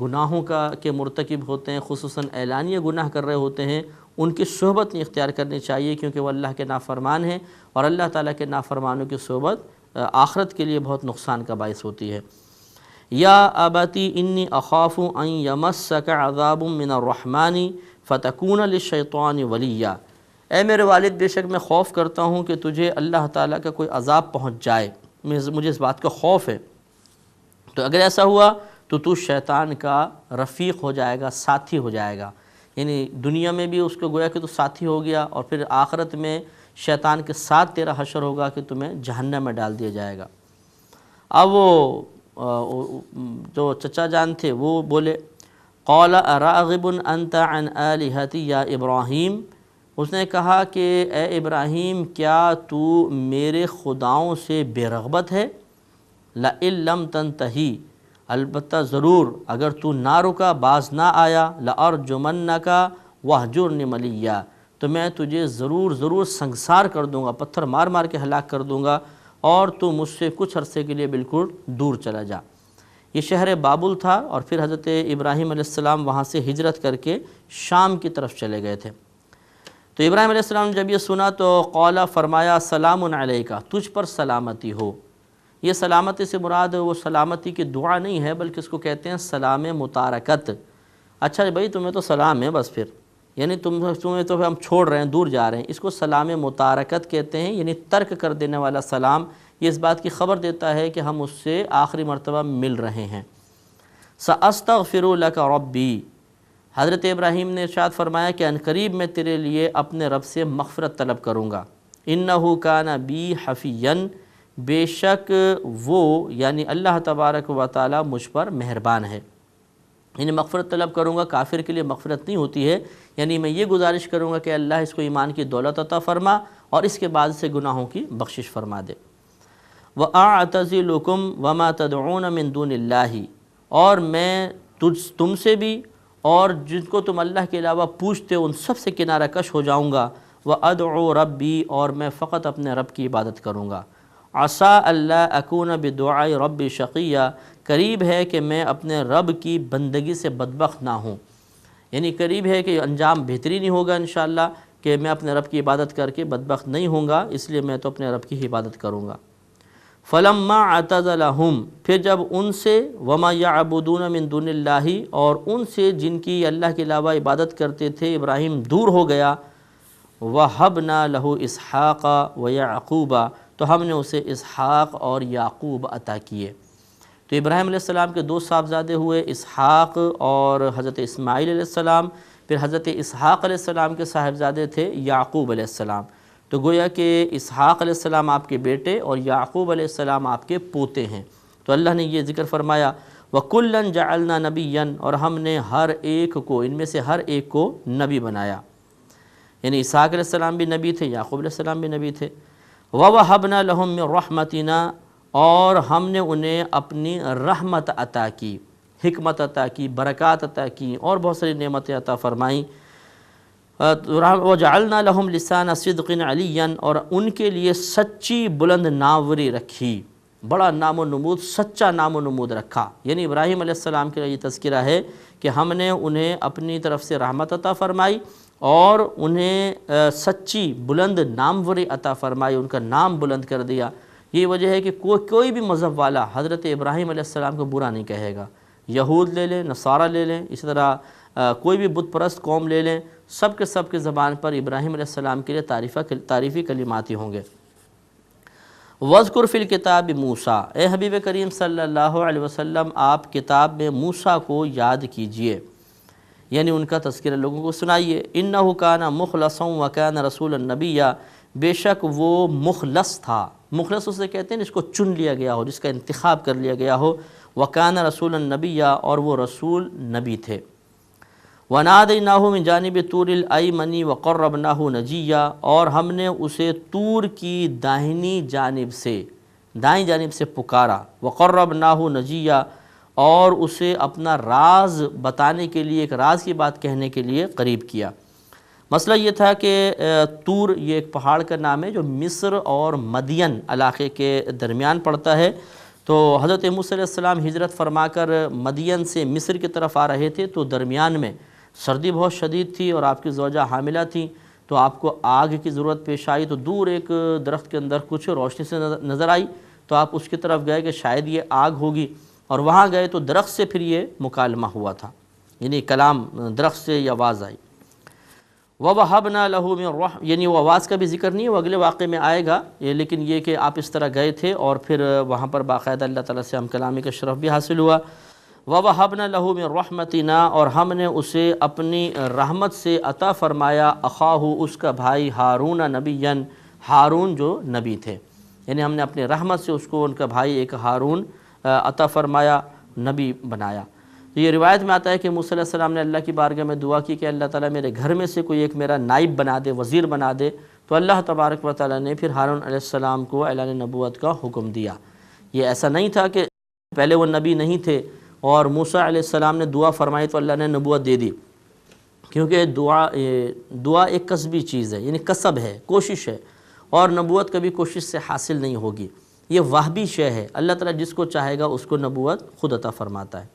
گناہوں کے مرتکب ہوتے ہیں، خصوصاً اعلانیہ گناہ کر رہے ہوتے ہیں، ان کی صحبت نہیں اختیار کرنی چاہیے، کیونکہ وہ اللہ کے نافرمان ہیں، اور اللہ تعالیٰ کے نافرمانوں کی صحبت آخرت کے لیے بہت نقصان کا باعث ہوتی ہے۔ یا ابتی انی اخاف ان یمسک عذاب من الرحمن فتکون للشیطان ولیا، اے میرے والد بے شک میں خوف کرتا ہوں کہ تجھے اللہ تعالیٰ کا کوئی عذاب پہنچ جائے، مجھے اس بات کا خوف ہے۔ تو اگر ایسا ہوا تو شیطان کا رفیق ہو جائے گا، ساتھی ہو جائے گا، یعنی دنیا میں بھی اس کو گویا کہ تو ساتھی ہو گیا، اور پھر آخرت میں شیطان کے ساتھ تیرا حشر ہوگا کہ تمہیں جہنم میں ڈال دیا جائے گا۔ اب وہ جو چچا جان تھے وہ بولے، قال اراغب انت عن آلہتی یا ابراہیم، اس نے کہا کہ اے ابراہیم کیا تو میرے خداؤں سے بے رغبت ہے؟ لئن لم تنتہی، البتہ ضرور اگر تو نہ رکا، باز نہ آیا، لارجمنک واہجرنی ملیا، تو میں تجھے ضرور سنگسار کر دوں گا، پتھر مار مار کے ہلاک کر دوں گا، اور تو مجھ سے کچھ عرصے کے لیے بالکل دور چلا جا۔ یہ شہر بابل تھا، اور پھر حضرت ابراہیم علیہ السلام وہاں سے ہجرت کر کے شام کی طرف چلے گئے تھے۔ تو ابراہیم علیہ السلام نے جب یہ سنا تو قال، فرمایا سلام علیکہ، تجھ پر سلامتی ہو۔ یہ سلامتی سے مراد وہ سلامتی کی دعا نہیں ہے، بلکہ اس کو کہتے ہیں سلام متارکت۔ اچھا بھائی تمہیں تو سلام ہے بس، پھر یعنی تمہیں تو ہم چھوڑ رہے ہیں، دور جا رہے ہیں، اس کو سلام متارکت کہتے ہیں، یعنی ترک کر دینے والا سلام۔ یہ اس بات کی خبر دیتا ہے کہ ہم اس سے آخری مرتبہ مل رہے ہیں۔ سأستغفر لک ربی، حضرت ابراہیم نے ارشاد فرمایا کہ عنقریب میں تیرے لیے اپنے رب سے مغفرت طلب کروں گا۔ انہ کان بی حفیا، بے شک وہ یعنی اللہ تبارک و تعالی مجھ پر مہربان ہے۔ یعنی مغفرت طلب کروں گا، کافر کے لیے مغفرت نہیں ہوتی ہے، یعنی میں یہ گزارش کروں گا کہ اللہ اس کو ایمان کی دولت عطا فرما اور اس کے بعد سے گناہوں کی بخشش فرما دے۔ وَأَعْتَزِلُكُمْ وَمَا تَدْعُونَ مِن دُونِ اللَّهِ، اور میں تم سے بھی اور جن کو تم اللہ کے علاوہ پوچھتے ہو ان سب سے کنارہ کش ہو جاؤں گا۔ وَأَدْعُو رَبِّي، اور میں فقط اپنے رب کی عبادت کروں گا۔ عَسَىٰ أَلَّا أَكُونَ بِدُعَاءِ رَبِّي شَقِيًّا، قریب ہے کہ میں اپنے رب کی بندگی سے بدبخت نہ ہوں، یعنی قریب ہے کہ انجام بہترین ہی ہوگا انشاءاللہ، کہ میں اپنے رب کی عبادت کر کے بدبخت نہیں ہوں گا، اس لیے میں تو اپنے رب کی ہی عبادت کروں گا۔ فَلَمَّا اعْتَزَلَهُمْ، پھر جب ان سے وَمَا يَعْبُدُونَ مِن دُونِ اللَّهِ، اور ان سے جن کی اللہ کے علاوہ عبادت کرتے تھے، ابراہیم دور ہو گیا۔ وَهَبْنَا لَهُ إِسْحَاقَ وَيَعْقُوبَ، تو ہم نے اسے اسحاق اور یعقوب عطا کیے۔ تو ابراہیم علیہ السلام کے دو صاحبزادے ہوئے، اسحاق اور حضرت اسماعیل علیہ السلام۔ پھر حضرت اسحاق علیہ السلام کے صاحبزادے تھے یعقوب علیہ السلام۔ تو گویا کہ اسحاق علیہ السلام آپ کے بیٹے اور یعقوب علیہ السلام آپ کے پوتے ہیں۔ تو اللہ نے یہ ذکر فرمایا وَكُلًّا جَعَلْنَا نَبِيًّا، اور ہم نے ہر ایک کو، ان میں سے ہر ایک کو نبی بنایا، یعنی اسحاق علیہ السلام بھی نبی تھے، یعقوب علیہ السلام بھی نبی تھے۔ وَوَهَبْنَا لَهُم مِّن رَحْمَتِنَا، اور ہم نے انہیں اپنی رحمت عطا کی، حکمت عطا کی، برکات عطا کی، اور بہت ساری نعمتیں عطا فرمائیں۔ وَجَعَلْنَا لَهُمْ لِسَانَ صِدْقٍ عَلِيًّا، اور ان کے لیے سچی بلند ناوری رکھی، بڑا نام و نمود، سچا نام و نمود رکھا۔ یعنی ابراہیم علیہ السلام کے یہ تذکرہ ہے کہ ہم نے انہیں اپنی طرف سے رحمت عطا فرمائی اور انہیں سچی بلند ناموری عطا فرمائی، ان کا نام بلند کر دیا۔ یہ وجہ ہے کہ کوئی بھی مذہب والا حضرت ابراہیم علیہ السلام کو برا نہیں کہے گا۔ یہود لے لیں، نصارہ لے لیں، اسی طرح کوئی بھی بت پرست قوم لے لیں، سب کے زبان پر ابراہیم علیہ السلام کے لیے تعریفی کلمات ہی ہوں گے۔ وَاذْكُرْ فِي الْكِتَابِ مُوسیٰ، اے حبیب کریم صلی اللہ علیہ وسلم آپ کتاب میں موسیٰ کو یاد کیجئے، یعنی ان کا تذکرہ لوگوں کو سنائیے۔ اِنَّهُ كَانَ مُخْلَصًا وَكَانَ رَسُولًا نَبِيًّا، بے شک وہ مخلص تھا، مخلص اسے کہتے ہیں جس کو چن لیا گیا ہو، جس کا انتخاب کر لیا گیا ہو۔ وَكَانَ رَسُولًا نَبِيًّا، اور وہ رسول نبی تھے۔ وَنَادَيْنَاهُ مِن جَانِبِ طُورِ الْأَيْمَنِ وَقَرَّبْنَاهُ نَجِيًّا، اور ہم نے اسے طور کی دائیں جانب سے پکارا۔ وَقَرَّبْنَاهُ نَجِيًّا، اور اسے اپنا راز بتانے کے لیے، ایک راز کی بات کہنے کے لیے قریب کیا۔ مسئلہ یہ تھا کہ طور یہ ایک پہاڑ کا نام ہے جو مصر اور مدین علاقے کے درمیان پڑتا ہے۔ تو حضرت موسیٰ علیہ السلام ہجرت فرما کر مدین سے مصر کی طرف آ رہے تھے، تو درمیان میں سردی بہت شدید تھی اور آپ کی زوجہ حاملہ تھیں، تو آپ کو آگ کی ضرورت پیش آئی۔ تو دور ایک درخت کے اندر کچھ روشنی سے نظر آئی، تو آپ اس کی طرف گئے کہ شاید یہ آگ ہوگی، اور وہاں گئے تو درخت سے پھر یہ مکالمہ ہوا تھا، یعنی کلام درخت سے یہ آواز آئی۔ وَوَهَبْنَا لَهُ مِن رَحْمَتِنَا، یعنی وہ آواز کا بھی ذکر نہیں ہے، وہ اگلے واقعے میں آئے گا، لیکن یہ کہ آپ اس طرح گئے تھے اور پھر وہاں پر باقاعدہ اللہ تعالیٰ سے ہم کلامی کا شرف بھی حاصل ہوا۔ وَوَهَبْنَا لَهُ مِن رَحْمَتِنَا، اور ہم نے اسے اپنی رحمت سے عطا فرمایا، أَخَاهُ، اس کا بھائی، ہارون نبیًّا، ہارون جو نبی تھے، یعنی ہم نے اپنی رحمت سے اس کو ان کا بھائی ایک ہارون عطا فرمایا، نبی بنایا۔ تو یہ روایت میں آتا ہے کہ موسیٰ علیہ السلام نے اللہ کی بارگاہ میں دعا کی کہ اللہ تعالیٰ میرے گھر میں سے کوئی ایک میرا نائب بنا دے، وزیر بنا دے، تو اللہ تبارک و تعالیٰ نے پھر ہارون علیہ السلام کو اعلان نبوت کا حکم دیا۔ یہ ایسا نہیں تھا کہ پہلے وہ نبی نہیں تھے اور موسیٰ علیہ السلام نے دعا فرمائی تو اللہ نے نبوت دے دی، کیونکہ دعا ایک کسبی چیز ہے، یعنی کسب ہے، کوشش ہے، اور نبوت کبھی کوشش سے حاصل نہیں ہوگی، یہ وہبی شے ہے، اللہ تعالیٰ جس کو چاہے گا اس کو نبوت خود عطا فرماتا ہے۔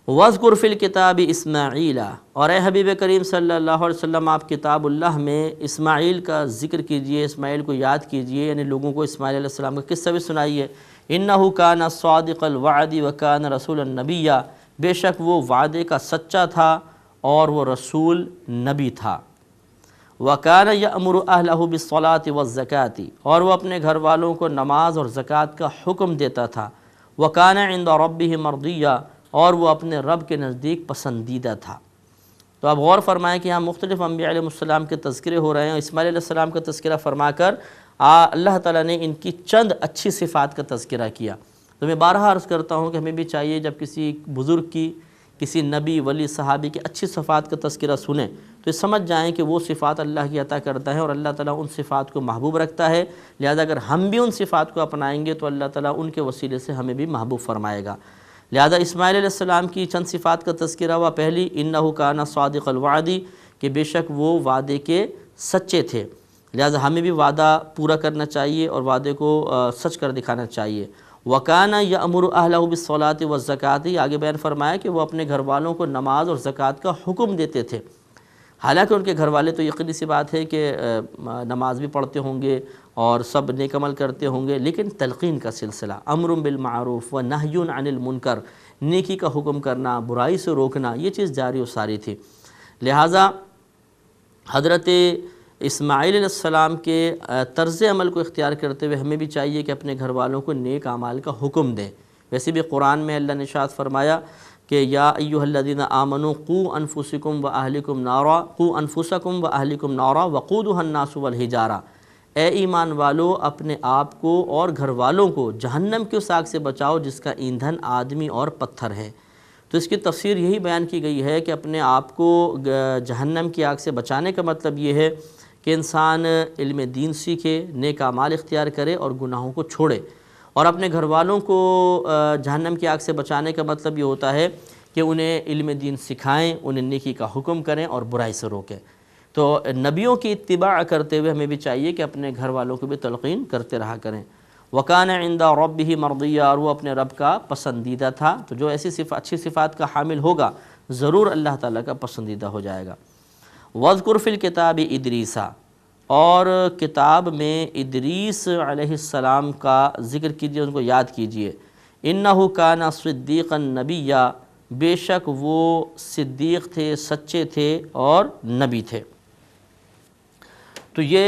وَاذْكُرْ فِي الْكِتَابِ اسماعیل، اور اے حبیب کریم صلی اللہ علیہ وسلم آپ کتاب اللہ میں اسماعیل کا ذکر کیجئے، اسماعیل کو یاد کیجئے، یعنی لوگوں کو اسماعیل علیہ السلام کا قصہ بھی سنائیے۔ اِنَّهُ كَانَ صَادِقَ الْوَعْدِ وَكَانَ رَسُولًا نَبِيًّا، بے شک وہ وعدے کا سچا تھا اور وہ رسول نبی تھا۔ وَكَانَ يَأْمُرُ أَهْلَهُ بِالصَّلَاةِ وَالزَّكَاةِ، اور وہ اپنے گھر والوں کو نماز اور زکوٰۃ کا حکم دیتا تھا۔ وَكَانَ عِندَ رَبِّهِ مَرْضِيًّا، اور وہ اپنے رب کے نزدیک پسندیدہ تھا۔ تو اب غور فرمائیں کہ یہاں مختلف انبیاء علیہ السلام کے تذکرے ہو رہے ہیں، اسماعیل علیہ السلام کا تذکرہ فرما کر اللہ تعالیٰ نے ان کی چند اچھی صفات کا تذکرہ کیا۔ تو میں بارہا عرض کرتا ہوں کہ ہمیں بھی چاہیے جب کسی بزرگ کی، کسی نبی ولی صحابی کی اچھی صفات کا تذکرہ سنیں تو یہ سمجھ جائیں کہ وہ صفات اللہ کی عطا کرتا ہے اور اللہ تعالیٰ ان صفات کو محبوب رکھتا ہے، لہذا اگر ہم بھی ان صفات کو اپنائیں گے تو اللہ تعالیٰ ان کے وسیلے سے ہمیں بھی محبوب فرمائے گا۔ لہذا اسماعیل علیہ السلام کی چند صفات کا تذکرہ ہوا۔ پہلی، انہ کان صادق الوعد، کہ بے شک وہ وعدے کے سچے تھے، لہذا ہمیں بھی وعدہ پورا کرنا چاہیے اور وعدے کو سچ کر دکھانا چاہیے۔ وَكَانَ يَأْمُرُ أَهْلَهُ بِالصَّلَاةِ وَالزَّكَاةِ، آگے بیان فرمایا کہ وہ اپنے گھر والوں کو نماز اور زکوٰۃ کا حکم دیتے تھے۔ حالانکہ ان کے گھر والے تو یقینی سی بات ہے کہ نماز بھی پڑھتے ہوں گے اور سب نیک عمل کرتے ہوں گے، لیکن تلقین کا سلسلہ، امر بالمعروف و نہی عن المنکر، نیکی کا حکم کرنا، برائی سے روکنا، یہ چیز جاری و ساری تھی۔ لہٰذا حضرت اسماعیل علیہ السلام کے طرز عمل کو اختیار کرتے ہوئے ہمیں بھی چاہیے کہ اپنے گھر والوں کو نیک اعمال کا حکم دیں۔ ویسے بھی قرآن میں اللہ نے ارشاد فرمایا کہ یا ایھا الذین آمنوا قوا انفسکم واہلکم نارا، قوا انفسکم واہلکم نارا وقودھا الناس والحجارہ، اے ایمان والو اپنے آپ کو اور گھر والوں کو جہنم کی اس آگ سے بچاؤ جس کا ایندھن آدمی اور پتھر ہے۔ تو اس کی تفسیر یہی بیان کی گئی ہے کہ اپنے آپ کو جہنم کی آگ سے بچانے کا مطلب یہ ہے کہ انسان علم دین سیکھے، نیک اعمال اختیار کرے اور گناہوں کو چھوڑے، اور اپنے گھر والوں کو جہنم کی آگ سے بچانے کا مطلب یہ ہوتا ہے کہ انہیں علم دین سکھائیں، انہیں نیکی کا حکم کریں اور برائی سے روکیں۔ تو نبیوں کی اتباع کرتے ہوئے ہمیں بھی چاہیے کہ اپنے گھر والوں کو بھی تلقین کرتے رہا کریں۔ وَكَانَ عِندَ رَبِّهِ مَرْضِيًّا، اور وہ اپنے رب کا پسندیدہ تھا۔ تو جو ایسی اچھی صفات کا حامل ہوگا ضرور اللہ تعالیٰ کا پسندیدہ ہو جائے گا۔ وَاذْكُرْ فِي الْكِتَابِ ادریسا، اور کتاب میں ادریس علیہ السلام کا ذکر کیجئے، ان کو یاد کیجئے۔ اِنَّهُ كَانَ صِدِّيقًا نَبِيًّا، بے شک وہ صدیق تھے، سچے تھے اور نبی تھے۔ تو یہ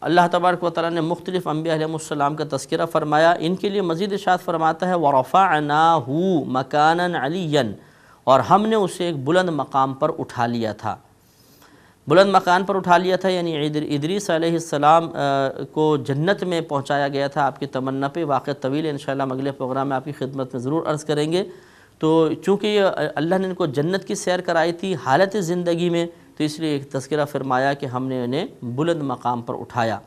اللہ تبارک و تعالیٰ نے مختلف انبیاء علیہ السلام کا تذکرہ فرمایا۔ ان کے لیے مزید ارشاد فرماتا ہے وَرَفَعْنَاهُ مَكَانًا عَلِيًّا، اور ہم نے اسے ایک بلند مقام پر اٹھا لیا تھا۔ بلند مقام پر اٹھا لیا تھا یعنی ادریس علیہ السلام کو جنت میں پہنچایا گیا تھا آپ کی تمنا پہ۔ واقعہ طویل ہے، انشاءاللہ ہم اگلے پروگرام میں آپ کی خدمت میں ضرور عرض کریں گے۔ تو چونکہ اللہ نے ان کو جنت کی سیر کرائی تھی حالت زندگی میں، تو اس لیے ایک تذکرہ فرمایا کہ ہم نے انہیں بلند مقام پر اٹھایا۔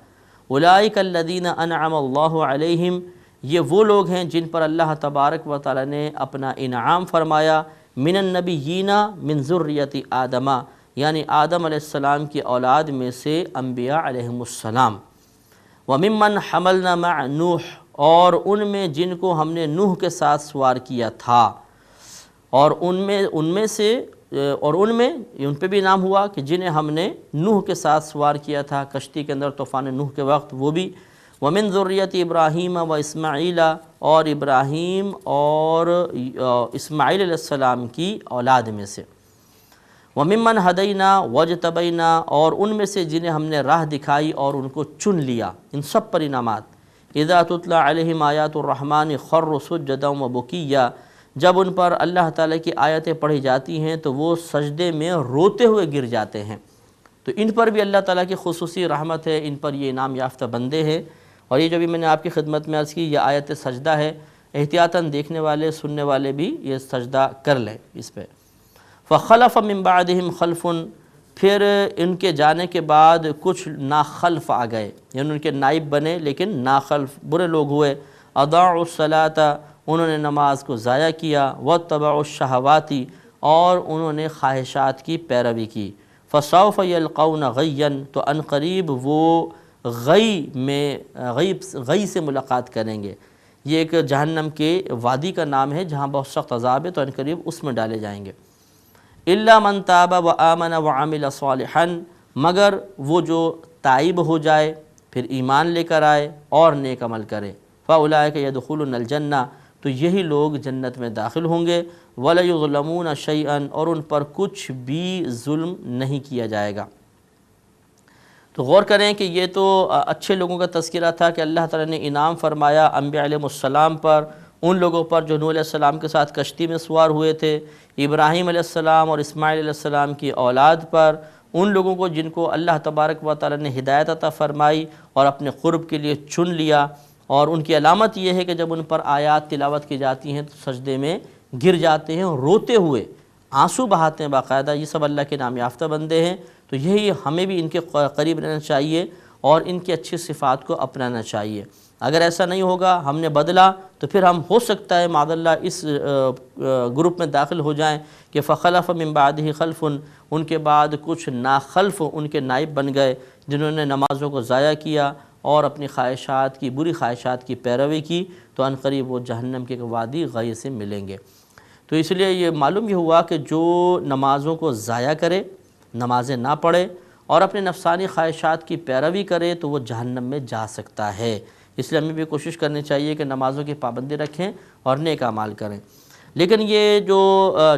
اولئک الذین انعم اللہ علیہم، یہ وہ لوگ ہیں جن پر اللہ تبارک و تعالی نے اپنا انعام فرمایا، من النبیین من ذریۃ آدم، یعنی آدم علیہ السلام کی اولاد میں سے انبیاء علیہم السلام، وممن حملنا مع نوح، اور ان میں جن کو ہم نے نوح کے ساتھ سوار کیا تھا، اور ان پہ بھی نام ہوا کہ جنہیں ہم نے نوح کے ساتھ سوار کیا تھا کشتی کے اندر طوفان نوح کے وقت، وہ بھی ومن ذریۃ ابراہیم و اسماعیل، اور ابراہیم اور اسماعیل علیہ السلام کی اولاد میں سے، وممن ہدینا واجتبینا، اور ان میں سے جنہیں ہم نے راہ دکھائی اور ان کو چن لیا، ان سب پر انعامات۔ اذا تتلی علیہم آیات الرحمن خروا سجدا وبکیا، جب ان پر اللہ تعالیٰ کی آیتیں پڑھی جاتی ہیں تو وہ سجدے میں روتے ہوئے گر جاتے ہیں۔ تو ان پر بھی اللہ تعالیٰ کی خصوصی رحمت ہے، ان پر یہ انعام یافتہ بندے ہیں۔ اور یہ جو بھی میں نے آپ کی خدمت میں عرض کی، یہ آیت سجدہ ہے، احتیاطاً دیکھنے والے سننے والے بھی یہ سجدہ کر لیں اس پہ۔ فخلف من بعدہم خلف، پھر ان کے جانے کے بعد کچھ ناخلف آ گئے، یعنی ان کے نائب بنے لیکن ناخلف برے لوگ ہوئے۔ اضاعوا الصلاۃ، انہوں نے نماز کو ضائع کیا، واتبعوا الشہوات، اور انہوں نے خواہشات کی پیروی کی، فسوف یلقون غیا، تو ان قریب وہ غی سے ملاقات کریں گے۔ یہ ایک جہنم کے وادی کا نام ہے جہاں بہت سخت عذاب ہے، تو ان قریب اس میں ڈالے جائیں گے۔ الا من تاب وآمن وعمل صالحا، مگر وہ جو تائب ہو جائے، پھر ایمان لے کر آئے اور نیک عمل کرے، فاولئک یدخلون الجنہ، تو یہی لوگ جنت میں داخل ہوں گے، ولا یظلمون شیئا، اور ان پر کچھ بھی ظلم نہیں کیا جائے گا۔ تو غور کریں کہ یہ تو اچھے لوگوں کا تذکرہ تھا کہ اللہ تعالیٰ نے انعام فرمایا انبیاء علیہ السلام پر، ان لوگوں پر جو نوح علیہ السلام کے ساتھ کشتی میں سوار ہوئے تھے، ابراہیم علیہ السلام اور اسماعیل علیہ السلام کی اولاد پر، ان لوگوں کو جن کو اللہ تبارک و تعالیٰ نے ہدایت عطا فرمائی اور اپنے قرب کے لیے چن لیا، اور ان کی علامت یہ ہے کہ جب ان پر آیات تلاوت کی جاتی ہیں تو سجدے میں گر جاتے ہیں، روتے ہوئے آنسو بہاتے ہیں باقاعدہ۔ یہ سب اللہ کے نام یافتہ بندے ہیں، تو یہی ہمیں بھی ان کے قریب رہنا چاہیے اور ان کی اچھی صفات کو اپنانا چاہیے۔ اگر ایسا نہیں ہوگا، ہم نے بدلا، تو پھر ہم ہو سکتا ہے معاذ اللہ اس گروپ میں داخل ہو جائیں کہ فخلف من بعدہ خلف، ان کے بعد کچھ ناخلف ان کے نائب بن گئے جنہوں نے نمازوں کو ضائع کیا اور اپنی خواہشات کی، بری خواہشات کی پیروی کی، تو ان قریب وہ جہنم کے وادی غی سے ملیں گے۔ تو اس لیے یہ معلوم یہ ہوا کہ جو نمازوں کو ضائع کرے، نمازیں نہ پڑھے اور اپنے نفسانی خواہشات کی پیروی کرے، تو وہ جہنم میں جا سکتا ہے۔ اس لیے ہمیں بھی کوشش کرنی چاہیے کہ نمازوں کی پابندی رکھیں اور نیک اعمال کریں۔ لیکن یہ جو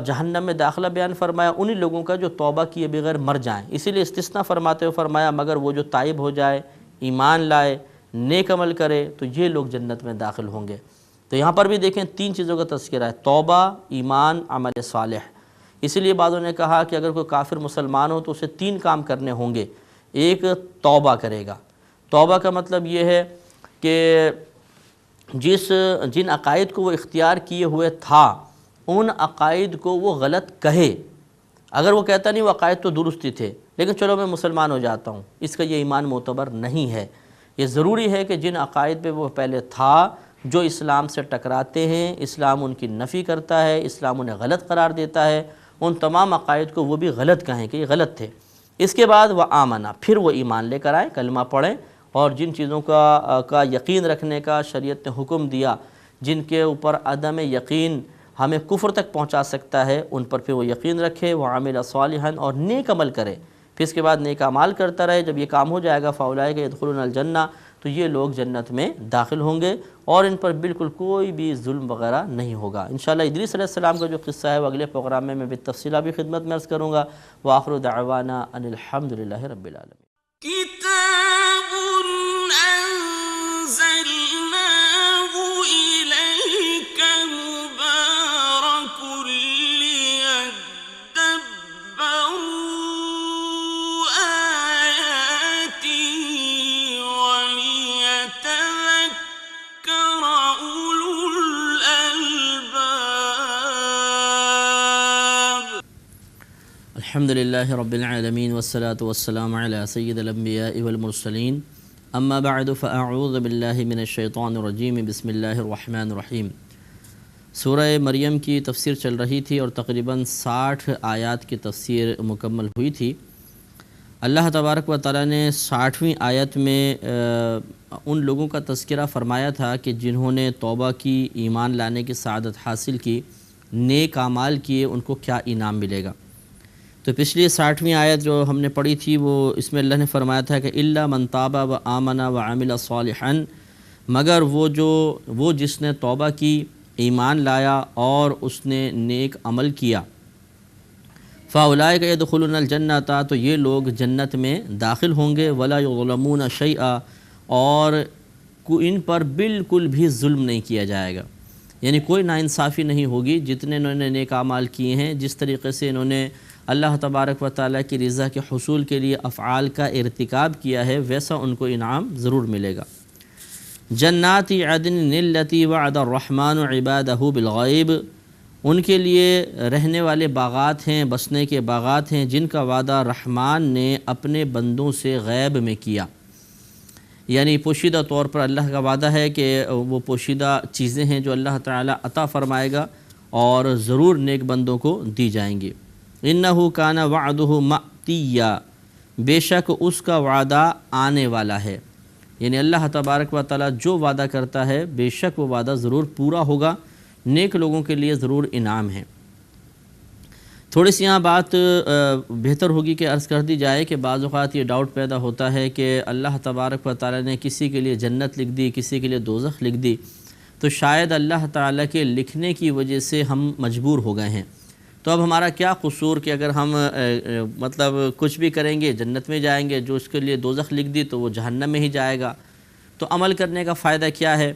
جہنم میں داخلہ بیان فرمایا، انہی لوگوں کا جو توبہ کیے بغیر مر جائیں، اسی لیے استثناء فرماتے ہوئے فرمایا مگر وہ جو تائب ہو جائے، ایمان لائے، نیک عمل کرے، تو یہ لوگ جنت میں داخل ہوں گے۔ تو یہاں پر بھی دیکھیں 3 چیزوں کا تذکرہ ہے، توبہ، ایمان، عمل صالح۔ اسی لیے بعضوں نے کہا کہ اگر کوئی کافر مسلمان ہو تو اسے 3 کام کرنے ہوں گے۔ ایک، توبہ کرے گا۔ توبہ کا مطلب یہ ہے کہ جن عقائد کو وہ اختیار کیے ہوئے تھا، ان عقائد کو وہ غلط کہے۔ اگر وہ کہتا نہیں وہ عقائد تو درست ہی تھے، لیکن چلو میں مسلمان ہو جاتا ہوں، اس کا یہ ایمان معتبر نہیں ہے۔ یہ ضروری ہے کہ جن عقائد پہ وہ پہلے تھا، جو اسلام سے ٹکراتے ہیں، اسلام ان کی نفی کرتا ہے، اسلام انہیں غلط قرار دیتا ہے، ان تمام عقائد کو وہ بھی غلط کہیں کہ یہ غلط تھے۔ اس کے بعد وہ آمنا، پھر وہ ایمان لے کر آئیں، کلمہ پڑھیں، اور جن چیزوں کا یقین رکھنے کا شریعت نے حکم دیا، جن کے اوپر عدم یقین ہمیں کفر تک پہنچا سکتا ہے، ان پر پھر وہ یقین رکھے، وہ عامل صالحا، اور نیک عمل کرے۔ پھر اس کے بعد نیک اعمال کرتا رہے۔ جب یہ کام ہو جائے گا فاولئک یدخلون الجنہ، تو یہ لوگ جنت میں داخل ہوں گے اور ان پر بالکل کوئی بھی ظلم وغیرہ نہیں ہوگا۔ انشاءاللہ ادریس علیہ السلام کا جو قصہ ہے وہ اگلے پروگرام میں بالتفصیل بھی خدمت میں عرض کروں گا۔ وآخر دعوانا ان الحمدللہ رب العالمین۔ كتاب أنزلناه إليك مبارك ليدبروا آياته وليتذكر أولو الألباب۔ الحمدللہ رب العالمین والصلاة والسلام علی سید الانبیاء والمرسلین، اما بعد فاعوذ باللہ من الشیطان الرجیم، بسم اللہ الرحمن الرحیم۔ سورہ مریم کی تفسیر چل رہی تھی اور تقریباً 60 آیات کی تفسیر مکمل ہوئی تھی۔ اللہ تبارک و تعالیٰ نے 60ویں آیت میں ان لوگوں کا تذکرہ فرمایا تھا کہ جنہوں نے توبہ کی، ایمان لانے کی سعادت حاصل کی، نیک اعمال کیے، ان کو کیا انعام ملے گا۔ تو پچھلی 60ویں آیت جو ہم نے پڑھی تھی وہ اس میں اللہ نے فرمایا تھا کہ الا من تاب و آمن و عمل صالحا، مگر وہ جس نے توبہ کی، ایمان لایا اور اس نے نیک عمل کیا، فاولئک یدخلون الجنہ، تو یہ لوگ جنت میں داخل ہوں گے، ولا یظلمون شیئا، اور ان پر بالکل بھی ظلم نہیں کیا جائے گا۔ یعنی کوئی ناانصافی نہیں ہوگی۔ جتنے انہوں نے نیک اعمال کیے ہیں، جس طریقے سے انہوں نے اللہ تبارک و تعالیٰ کی رضا کے حصول کے لیے افعال کا ارتکاب کیا ہے، ویسا ان کو انعام ضرور ملے گا۔ جنات عدن التی وعد الرحمن عبادہ بالغیب، ان کے لیے رہنے والے باغات ہیں، بسنے کے باغات ہیں جن کا وعدہ رحمان نے اپنے بندوں سے غیب میں کیا۔ یعنی پوشیدہ طور پر اللہ کا وعدہ ہے کہ وہ پوشیدہ چیزیں ہیں جو اللہ تعالیٰ عطا فرمائے گا، اور ضرور نیک بندوں کو دی جائیں گی۔ انہ کان وعدہ مأتیا، بے شک اس کا وعدہ آنے والا ہے، یعنی اللہ تبارک و تعالیٰ جو وعدہ کرتا ہے بے شک وہ وعدہ ضرور پورا ہوگا، نیک لوگوں کے لیے ضرور انعام ہے۔ تھوڑی سی یہاں بات بہتر ہوگی کہ عرض کر دی جائے کہ بعض اوقات یہ ڈاؤٹ پیدا ہوتا ہے کہ اللہ تبارک و تعالیٰ نے کسی کے لیے جنت لکھ دی، کسی کے لیے دوزخ لکھ دی، تو شاید اللہ تعالیٰ کے لکھنے کی وجہ سے ہم مجبور ہو گئے ہیں، تو اب ہمارا کیا قصور کہ اگر ہم مطلب کچھ بھی کریں گے جنت میں جائیں گے، جو اس کے لیے دوزخ لکھ دی تو وہ جہنم میں ہی جائے گا، تو عمل کرنے کا فائدہ کیا ہے؟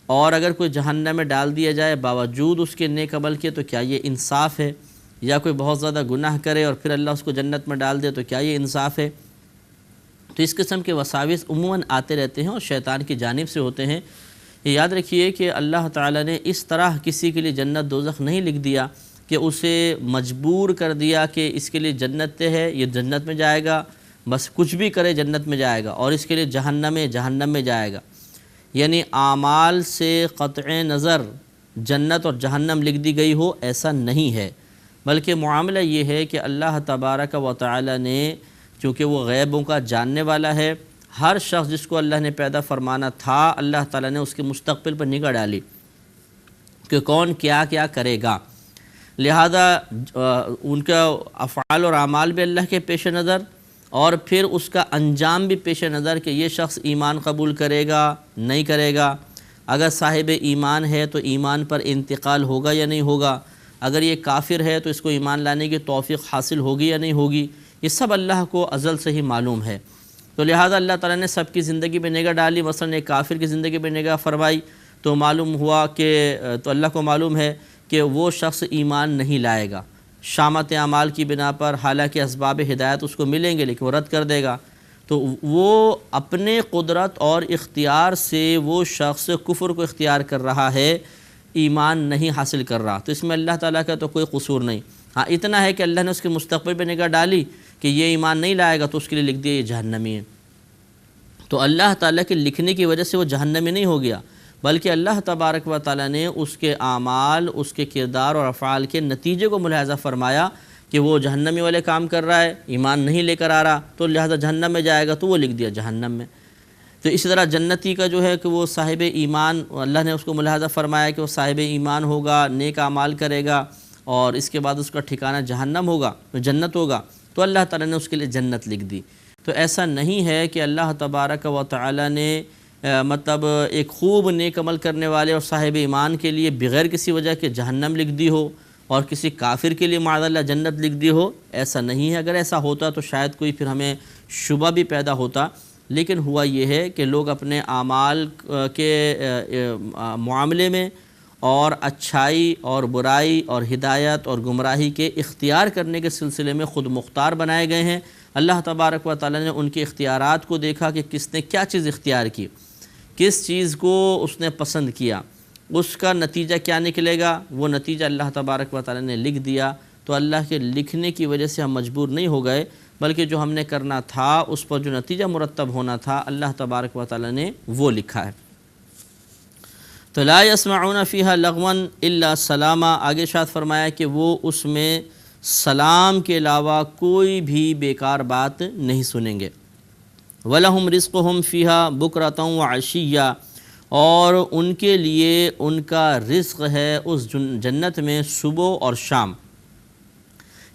اور اگر کوئی جہنم میں ڈال دیا جائے باوجود اس کے نیک عمل کے، تو کیا یہ انصاف ہے؟ یا کوئی بہت زیادہ گناہ کرے اور پھر اللہ اس کو جنت میں ڈال دے، تو کیا یہ انصاف ہے؟ تو اس قسم کے وساوس عموماً آتے رہتے ہیں اور شیطان کی جانب سے ہوتے ہیں۔ یہ یاد رکھیے کہ اللہ تعالیٰ نے اس طرح کسی کے لیے جنت دوزخ نہیں لکھ دیا کہ اسے مجبور کر دیا کہ اس کے لیے جنت ہے، یہ جنت میں جائے گا، بس کچھ بھی کرے جنت میں جائے گا، اور اس کے لیے جہنم میں جائے گا، یعنی اعمال سے قطع نظر جنت اور جہنم لکھ دی گئی ہو، ایسا نہیں ہے، بلکہ معاملہ یہ ہے کہ اللہ تبارک و تعالی نے، چونکہ وہ غیبوں کا جاننے والا ہے، ہر شخص جس کو اللہ نے پیدا فرمانا تھا اللہ تعالیٰ نے اس کے مستقبل پر نگاہ ڈالی کہ کون کیا کیا کرے گا، لہذا ان کا افعال اور اعمال بھی اللہ کے پیش نظر، اور پھر اس کا انجام بھی پیش نظر کہ یہ شخص ایمان قبول کرے گا نہیں کرے گا، اگر صاحب ایمان ہے تو ایمان پر انتقال ہوگا یا نہیں ہوگا، اگر یہ کافر ہے تو اس کو ایمان لانے کی توفیق حاصل ہوگی یا نہیں ہوگی، یہ سب اللہ کو ازل سے ہی معلوم ہے۔ تو لہذا اللہ تعالیٰ نے سب کی زندگی پہ نگاہ ڈالی، مثلا ایک کافر کی زندگی پہ نگاہ فرمائی تو معلوم ہوا کہ تو اللہ کو معلوم ہے کہ وہ شخص ایمان نہیں لائے گا شامت اعمال کی بنا پر، حالانکہ اسباب ہدایت اس کو ملیں گے لیکن وہ رد کر دے گا، تو وہ اپنے قدرت اور اختیار سے وہ شخص کفر کو اختیار کر رہا ہے، ایمان نہیں حاصل کر رہا، تو اس میں اللہ تعالیٰ کا تو کوئی قصور نہیں۔ ہاں اتنا ہے کہ اللہ نے اس کے مستقبل پہ نگاہ ڈالی کہ یہ ایمان نہیں لائے گا تو اس کے لیے لکھ دیا یہ جہنمی ہے، تو اللہ تعالیٰ کے لکھنے کی وجہ سے وہ جہنمی نہیں ہو گیا، بلکہ اللہ تبارک و تعالیٰ نے اس کے اعمال، اس کے کردار اور افعال کے نتیجے کو ملاحظہ فرمایا کہ وہ جہنمی والے کام کر رہا ہے، ایمان نہیں لے کر آ رہا، تو لہذا جہنم میں جائے گا، تو وہ لکھ دیا جہنم میں۔ تو اسی طرح جنتی کا جو ہے کہ وہ صاحب ایمان، اللہ نے اس کو ملاحظہ فرمایا کہ وہ صاحب ایمان ہوگا، نیک اعمال کرے گا، اور اس کے بعد اس کا ٹھکانہ جہنم ہوگا، جنت ہوگا، تو اللہ تعالیٰ نے اس کے لیے جنت لکھ دی۔ تو ایسا نہیں ہے کہ اللہ تبارک و تعالیٰ نے مطلب ایک خوب نیک عمل کرنے والے اور صاحب ایمان کے لیے بغیر کسی وجہ کے جہنم لکھ دی ہو، اور کسی کافر کے لیے معاذ اللہ جنت لکھ دی ہو، ایسا نہیں ہے۔ اگر ایسا ہوتا تو شاید کوئی پھر ہمیں شبہ بھی پیدا ہوتا، لیکن ہوا یہ ہے کہ لوگ اپنے اعمال کے معاملے میں اور اچھائی اور برائی اور ہدایت اور گمراہی کے اختیار کرنے کے سلسلے میں خود مختار بنائے گئے ہیں۔ اللہ تبارک و تعالیٰ نے ان کے اختیارات کو دیکھا کہ کس نے کیا چیز اختیار کی، کس چیز کو اس نے پسند کیا، اس کا نتیجہ کیا نکلے گا، وہ نتیجہ اللہ تبارک و تعالیٰ نے لکھ دیا، تو اللہ کے لکھنے کی وجہ سے ہم مجبور نہیں ہو گئے، بلکہ جو ہم نے کرنا تھا اس پر جو نتیجہ مرتب ہونا تھا اللہ تبارک و تعالیٰ نے وہ لکھا ہے۔ تو لا يسمعون فيها لغوا الا سلاما، آگے ارشاد فرمایا کہ وہ اس میں سلام کے علاوہ کوئی بھی بیکار بات نہیں سنیں گے۔ وَلَهُمْ رِزْقُهُمْ فِيهَا بُكْرَةً وَعَشِيًّا، اور ان کے لیے ان کا رزق ہے اس جنت میں صبح اور شام،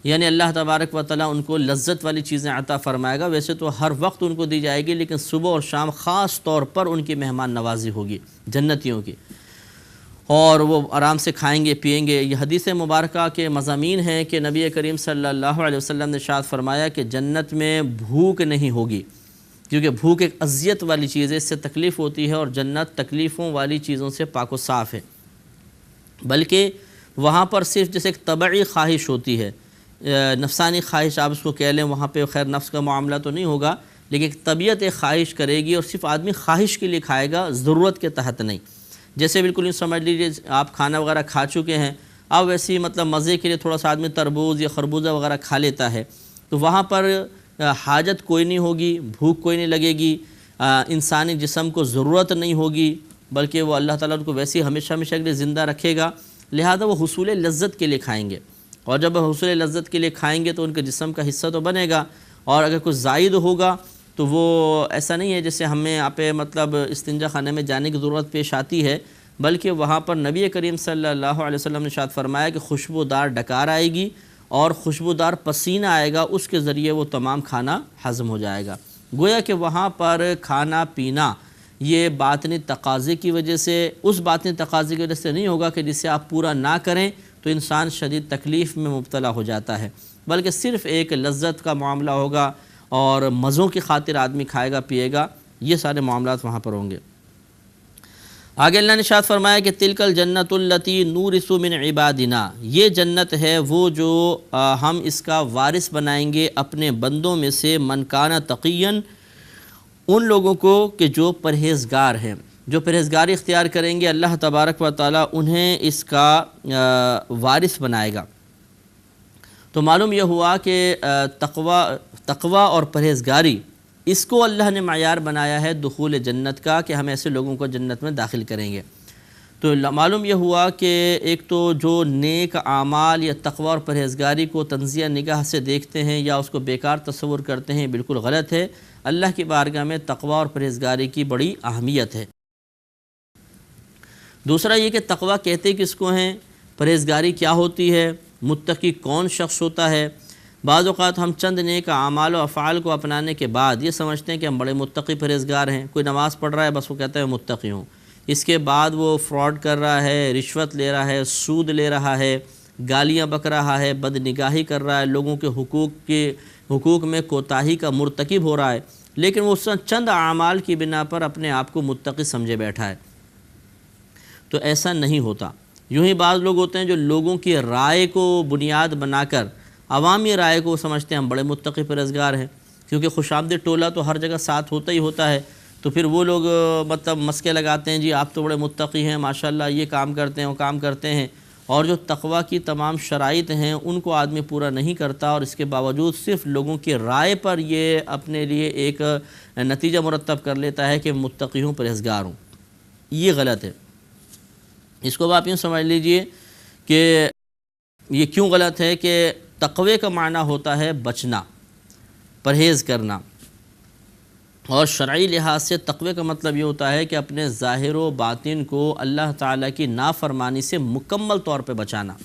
یعنی اللہ تبارک و تعالیٰ ان کو لذت والی چیزیں عطا فرمائے گا، ویسے تو ہر وقت ان کو دی جائے گی، لیکن صبح اور شام خاص طور پر ان کی مہمان نوازی ہوگی جنتیوں کی، اور وہ آرام سے کھائیں گے پیئیں گے۔ یہ حدیث مبارکہ کے مضامین ہیں کہ نبی کریم صلی اللہ علیہ وسلم نے ارشاد فرمایا کہ جنت میں بھوک نہیں ہوگی، کیونکہ بھوک ایک اذیت والی چیز ہے، اس سے تکلیف ہوتی ہے، اور جنت تکلیفوں والی چیزوں سے پاک و صاف ہے، بلکہ وہاں پر صرف جیسے ایک طبعی خواہش ہوتی ہے، نفسانی خواہش آپ اس کو کہہ لیں، وہاں پہ خیر نفس کا معاملہ تو نہیں ہوگا، لیکن ایک طبیعت ایک خواہش کرے گی، اور صرف آدمی خواہش کے لیے کھائے گا، ضرورت کے تحت نہیں۔ جیسے بالکل یوں سمجھ لیجیے آپ کھانا وغیرہ کھا چکے ہیں، اب ویسے ہی مطلب مزے کے لیے تھوڑا سا آدمی تربوز یا خربوزہ وغیرہ کھا لیتا ہے، تو وہاں پر حاجت کوئی نہیں ہوگی، بھوک کوئی نہیں لگے گی، انسانی جسم کو ضرورت نہیں ہوگی، بلکہ وہ اللہ تعالیٰ کو ویسے ہی ہمیشہ ہمیشہ کے لیے زندہ رکھے گا، لہذا وہ حصول لذت کے لیے کھائیں گے، اور جب وہ حصول لذت کے لیے کھائیں گے تو ان کے جسم کا حصہ تو بنے گا، اور اگر کچھ زائد ہوگا تو وہ ایسا نہیں ہے جیسے ہمیں یہاں پہ مطلب استنجا خانے میں جانے کی ضرورت پیش آتی ہے، بلکہ وہاں پر نبی کریم صلی اللہ علیہ وسلم نے ارشاد فرمایا کہ خوشبودار ڈکار آئے گی اور خوشبودار پسینہ آئے گا، اس کے ذریعے وہ تمام کھانا ہضم ہو جائے گا۔ گویا کہ وہاں پر کھانا پینا یہ باطنی تقاضے کی وجہ سے، اس باطنی تقاضے کی وجہ سے نہیں ہوگا کہ جسے آپ پورا نہ کریں تو انسان شدید تکلیف میں مبتلا ہو جاتا ہے، بلکہ صرف ایک لذت کا معاملہ ہوگا اور مزوں کی خاطر آدمی کھائے گا پیے گا، یہ سارے معاملات وہاں پر ہوں گے۔ آگے اللہ نے ارشاد فرمایا کہ تلک الجنت التی نورث من عبادنا، یہ جنت ہے وہ جو ہم اس کا وارث بنائیں گے اپنے بندوں میں سے، من کان تقیا، ان لوگوں کو کہ جو پرہیزگار ہیں، جو پرہیزگاری اختیار کریں گے اللہ تبارک و تعالی انہیں اس کا وارث بنائے گا۔ تو معلوم یہ ہوا کہ تقوی اور پرہیزگاری اس کو اللہ نے معیار بنایا ہے دخول جنت کا، کہ ہم ایسے لوگوں کو جنت میں داخل کریں گے۔ تو معلوم یہ ہوا کہ ایک تو جو نیک اعمال یا تقوی اور پرہیزگاری کو تنزیہ نگاہ سے دیکھتے ہیں یا اس کو بیکار تصور کرتے ہیں، بالکل غلط ہے۔ اللہ کی بارگاہ میں تقوی اور پرہیزگاری کی بڑی اہمیت ہے۔ دوسرا یہ کہ تقوی کہتے کس کو ہیں، پرہیزگاری کیا ہوتی ہے، متقی کون شخص ہوتا ہے۔ بعض اوقات ہم چند نیک اعمال و افعال کو اپنانے کے بعد یہ سمجھتے ہیں کہ ہم بڑے متقی پرہیزگار ہیں۔ کوئی نماز پڑھ رہا ہے بس وہ کہتا ہے متقی ہوں، اس کے بعد وہ فراڈ کر رہا ہے، رشوت لے رہا ہے، سود لے رہا ہے، گالیاں بک رہا ہے، بد نگاہی کر رہا ہے، لوگوں کے حقوق میں کوتاہی کا مرتکب ہو رہا ہے، لیکن وہ چند اعمال کی بنا پر اپنے آپ کو متقی سمجھے بیٹھا ہے۔ تو ایسا نہیں ہوتا۔ یوں ہی بعض لوگ ہوتے ہیں جو لوگوں کی رائے کو بنیاد بنا کر عوامی رائے کو سمجھتے ہیں ہم بڑے متقی پرہیزگار ہیں، کیونکہ خوش آمدید ٹولہ تو ہر جگہ ساتھ ہوتا ہی ہوتا ہے، تو پھر وہ لوگ مطلب مسکے لگاتے ہیں، جی آپ تو بڑے متقی ہیں ماشاءاللہ، یہ کام کرتے ہیں وہ کام کرتے ہیں، اور جو تقوی کی تمام شرائط ہیں ان کو آدمی پورا نہیں کرتا، اور اس کے باوجود صرف لوگوں کی رائے پر یہ اپنے لیے ایک نتیجہ مرتب کر لیتا ہے کہ متقی ہوں، پرہیزگار ہوں۔ یہ غلط ہے۔ اس کو آپ یوں سمجھ لیجئے کہ یہ کیوں غلط ہے کہ تقوی کا معنی ہوتا ہے بچنا، پرہیز کرنا، اور شرعی لحاظ سے تقوی کا مطلب یہ ہوتا ہے کہ اپنے ظاہر و باطن کو اللہ تعالیٰ کی نافرمانی سے مکمل طور پہ بچانا۔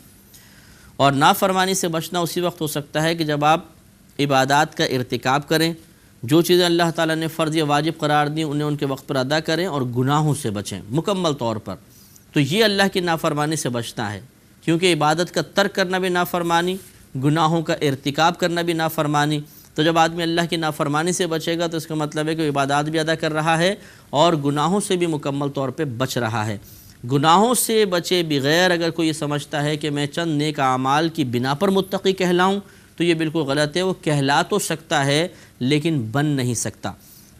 اور نافرمانی سے بچنا اسی وقت ہو سکتا ہے کہ جب آپ عبادات کا ارتکاب کریں، جو چیزیں اللہ تعالیٰ نے فرض یا واجب قرار دیں انہیں ان کے وقت پر ادا کریں، اور گناہوں سے بچیں مکمل طور پر۔ تو یہ اللہ کی نافرمانی سے بچنا ہے، کیونکہ عبادت کا ترک کرنا بھی نافرمانی، گناہوں کا ارتکاب کرنا بھی نافرمانی۔ تو جب آدمی اللہ کی نافرمانی سے بچے گا تو اس کا مطلب ہے کہ عبادات بھی ادا کر رہا ہے اور گناہوں سے بھی مکمل طور پہ بچ رہا ہے۔ گناہوں سے بچے بغیر اگر کوئی یہ سمجھتا ہے کہ میں چند نیک اعمال کی بنا پر متقی کہلاؤں تو یہ بالکل غلط ہے۔ وہ کہلا تو سکتا ہے لیکن بن نہیں سکتا۔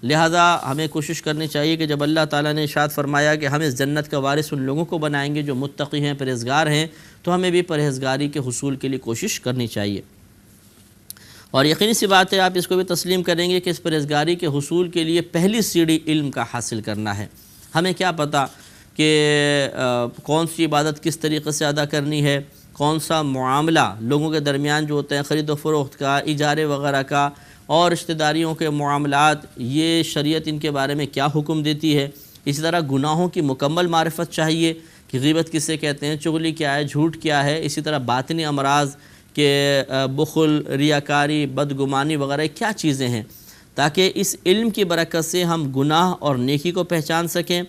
لہذا ہمیں کوشش کرنی چاہیے کہ جب اللہ تعالیٰ نے ارشاد فرمایا کہ ہم اس جنت کا وارث ان لوگوں کو بنائیں گے جو متقی ہیں، پرہیزگار ہیں، تو ہمیں بھی پرہیزگاری کے حصول کے لیے کوشش کرنی چاہیے۔ اور یقینی سی بات ہے، آپ اس کو بھی تسلیم کریں گے کہ اس پرہیزگاری کے حصول کے لیے پہلی سیڑھی علم کا حاصل کرنا ہے۔ ہمیں کیا پتہ کہ کون سی عبادت کس طریقے سے ادا کرنی ہے، کون سا معاملہ لوگوں کے درمیان جو ہوتے ہیں خرید و فروخت کا، اجارے وغیرہ کا، اور رشتہ داریوں کے معاملات، یہ شریعت ان کے بارے میں کیا حکم دیتی ہے۔ اسی طرح گناہوں کی مکمل معرفت چاہیے کہ غیبت کسے کہتے ہیں، چغلی کیا ہے، جھوٹ کیا ہے۔ اسی طرح باطنی امراض کہ بخل، ریاکاری، بدگمانی وغیرہ کیا چیزیں ہیں، تاکہ اس علم کی برکت سے ہم گناہ اور نیکی کو پہچان سکیں،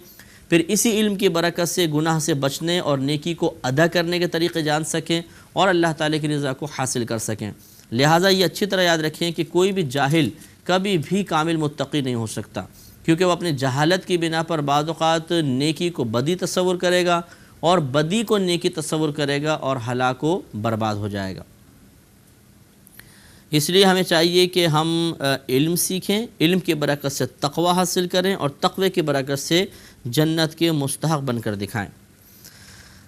پھر اسی علم کی برکت سے گناہ سے بچنے اور نیکی کو ادا کرنے کے طریقے جان سکیں اور اللہ تعالیٰ کی رضا کو حاصل کر سکیں۔ لہٰذا یہ اچھی طرح یاد رکھیں کہ کوئی بھی جاہل کبھی بھی کامل متقی نہیں ہو سکتا، کیونکہ وہ اپنی جہالت کی بنا پر بعض اوقات نیکی کو بدی تصور کرے گا اور بدی کو نیکی تصور کرے گا اور ہلاک و برباد ہو جائے گا۔ اس لیے ہمیں چاہیے کہ ہم علم سیکھیں، علم کی برکت سے تقوی حاصل کریں اور تقوی کی برکت سے جنت کے مستحق بن کر دکھائیں۔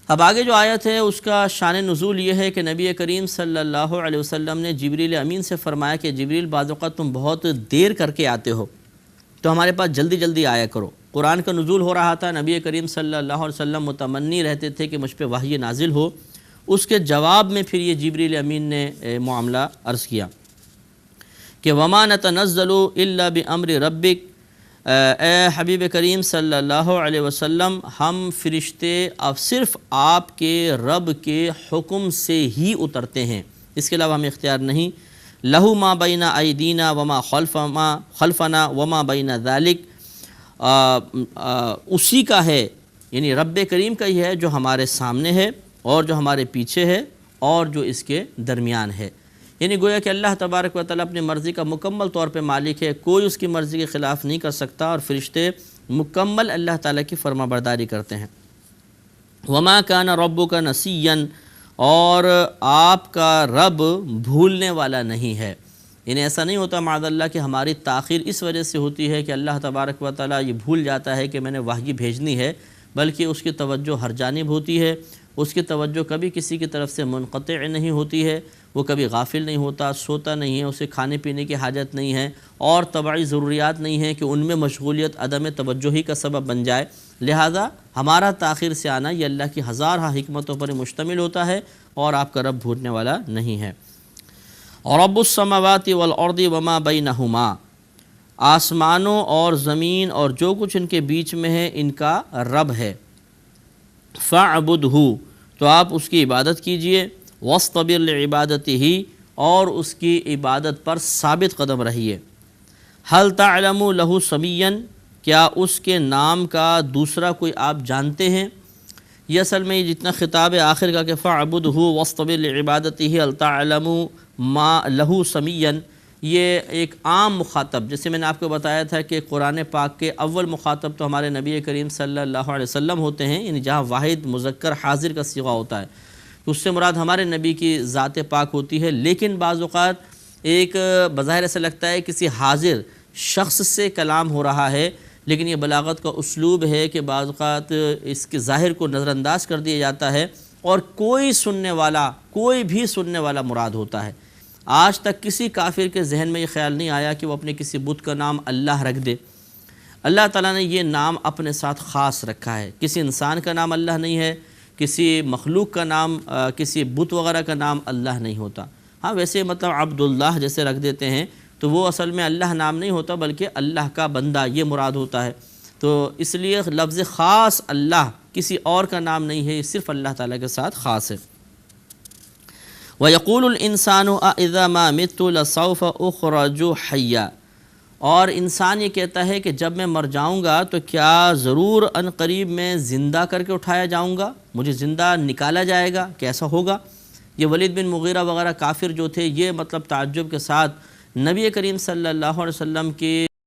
اب آگے جو آیت ہے اس کا شان نزول یہ ہے کہ نبی کریم صلی اللہ علیہ وسلم نے جبریل امین سے فرمایا کہ جبریل بعض اوقات تم بہت دیر کر کے آتے ہو تو ہمارے پاس جلدی جلدی آیا کرو، قرآن کا نزول ہو رہا تھا، نبی کریم صلی اللہ علیہ وسلم متمنی رہتے تھے کہ مجھ پہ وحی نازل ہو، اس کے جواب میں پھر یہ جبریل امین نے معاملہ عرض کیا کہ وما نتنزل الا بامر ربک، اے حبیب کریم صلی اللہ علیہ وسلم، ہم فرشتے اب صرف آپ کے رب کے حکم سے ہی اترتے ہیں، اس کے علاوہ ہمیں اختیار نہیں۔ لہو ما بین ایدینا وما خلفنا وما بین ذالک، اسی کا ہے، یعنی رب کریم کا ہی ہے جو ہمارے سامنے ہے اور جو ہمارے پیچھے ہے اور جو اس کے درمیان ہے، یعنی گویا کہ اللہ تبارک و تعالیٰ اپنی مرضی کا مکمل طور پہ مالک ہے، کوئی اس کی مرضی کے خلاف نہیں کر سکتا، اور فرشتے مکمل اللہ تعالیٰ کی فرما برداری کرتے ہیں۔ وما کان ربک نسیا، اور آپ کا رب بھولنے والا نہیں ہے، یعنی ایسا نہیں ہوتا معاذ اللہ کہ ہماری تاخیر اس وجہ سے ہوتی ہے کہ اللہ تبارک و تعالیٰ یہ بھول جاتا ہے کہ میں نے وحی بھیجنی ہے، بلکہ اس کی توجہ ہر جانب ہوتی ہے، اس کی توجہ کبھی کسی کی طرف سے منقطع نہیں ہوتی ہے، وہ کبھی غافل نہیں ہوتا، سوتا نہیں ہے، اسے کھانے پینے کی حاجت نہیں ہے اور طبعی ضروریات نہیں ہے کہ ان میں مشغولیت عدم توجہ ہی کا سبب بن جائے، لہذا ہمارا تاخیر سے آنا یہ اللہ کی ہزارہ حکمتوں پر مشتمل ہوتا ہے، اور آپ کا رب بھولنے والا نہیں ہے۔ رب السماوات والارض وما بینہما، آسمانوں اور زمین اور جو کچھ ان کے بیچ میں ہے ان کا رب ہے۔ فاعبدہ، تو آپ اس کی عبادت کیجئے، واصطبر لعبادتہ، اور اس کی عبادت پر ثابت قدم رہیے۔ هل تعلم له سمیا، کیا اس کے نام کا دوسرا کوئی آپ جانتے ہیں؟ یہ اصل میں جتنا خطاب آخر کا کہ فاعبدہ واصطبر لعبادتہ هل تعلم ما له سمیا، یہ ایک عام مخاطب، جیسے میں نے آپ کو بتایا تھا کہ قرآن پاک کے اول مخاطب تو ہمارے نبی کریم صلی اللہ علیہ وسلم ہوتے ہیں، یعنی جہاں واحد مذکر حاضر کا صیغہ ہوتا ہے تو اس سے مراد ہمارے نبی کی ذات پاک ہوتی ہے، لیکن بعض اوقات ایک بظاہر ایسا لگتا ہے کسی حاضر شخص سے کلام ہو رہا ہے، لیکن یہ بلاغت کا اسلوب ہے کہ بعض اوقات اس کے ظاہر کو نظر انداز کر دیا جاتا ہے اور کوئی بھی سننے والا مراد ہوتا ہے۔ آج تک کسی کافر کے ذہن میں یہ خیال نہیں آیا کہ وہ اپنے کسی بت کا نام اللہ رکھ دے۔ اللہ تعالیٰ نے یہ نام اپنے ساتھ خاص رکھا ہے، کسی انسان کا نام اللہ نہیں ہے، کسی مخلوق کا نام، کسی بت وغیرہ کا نام اللہ نہیں ہوتا۔ ہاں ویسے مطلب عبداللہ جیسے رکھ دیتے ہیں تو وہ اصل میں اللہ نام نہیں ہوتا بلکہ اللہ کا بندہ یہ مراد ہوتا ہے، تو اس لیے لفظ خاص اللہ کسی اور کا نام نہیں ہے، یہ صرف اللہ تعالیٰ کے ساتھ خاص ہے۔ وَيَقُولُ الْإِنسَانُ أَإِذَا مَا مِتُّ لَسَوْفَ أُخْرَجُ حَيًّا، اور انسان یہ کہتا ہے کہ جب میں مر جاؤں گا تو کیا ضرور ان قریب میں زندہ کر کے اٹھایا جاؤں گا، مجھے زندہ نکالا جائے گا، کیسا ہوگا؟ یہ ولید بن مغیرہ وغیرہ کافر جو تھے یہ مطلب تعجب کے ساتھ نبی کریم صلی اللہ علیہ وسلم کے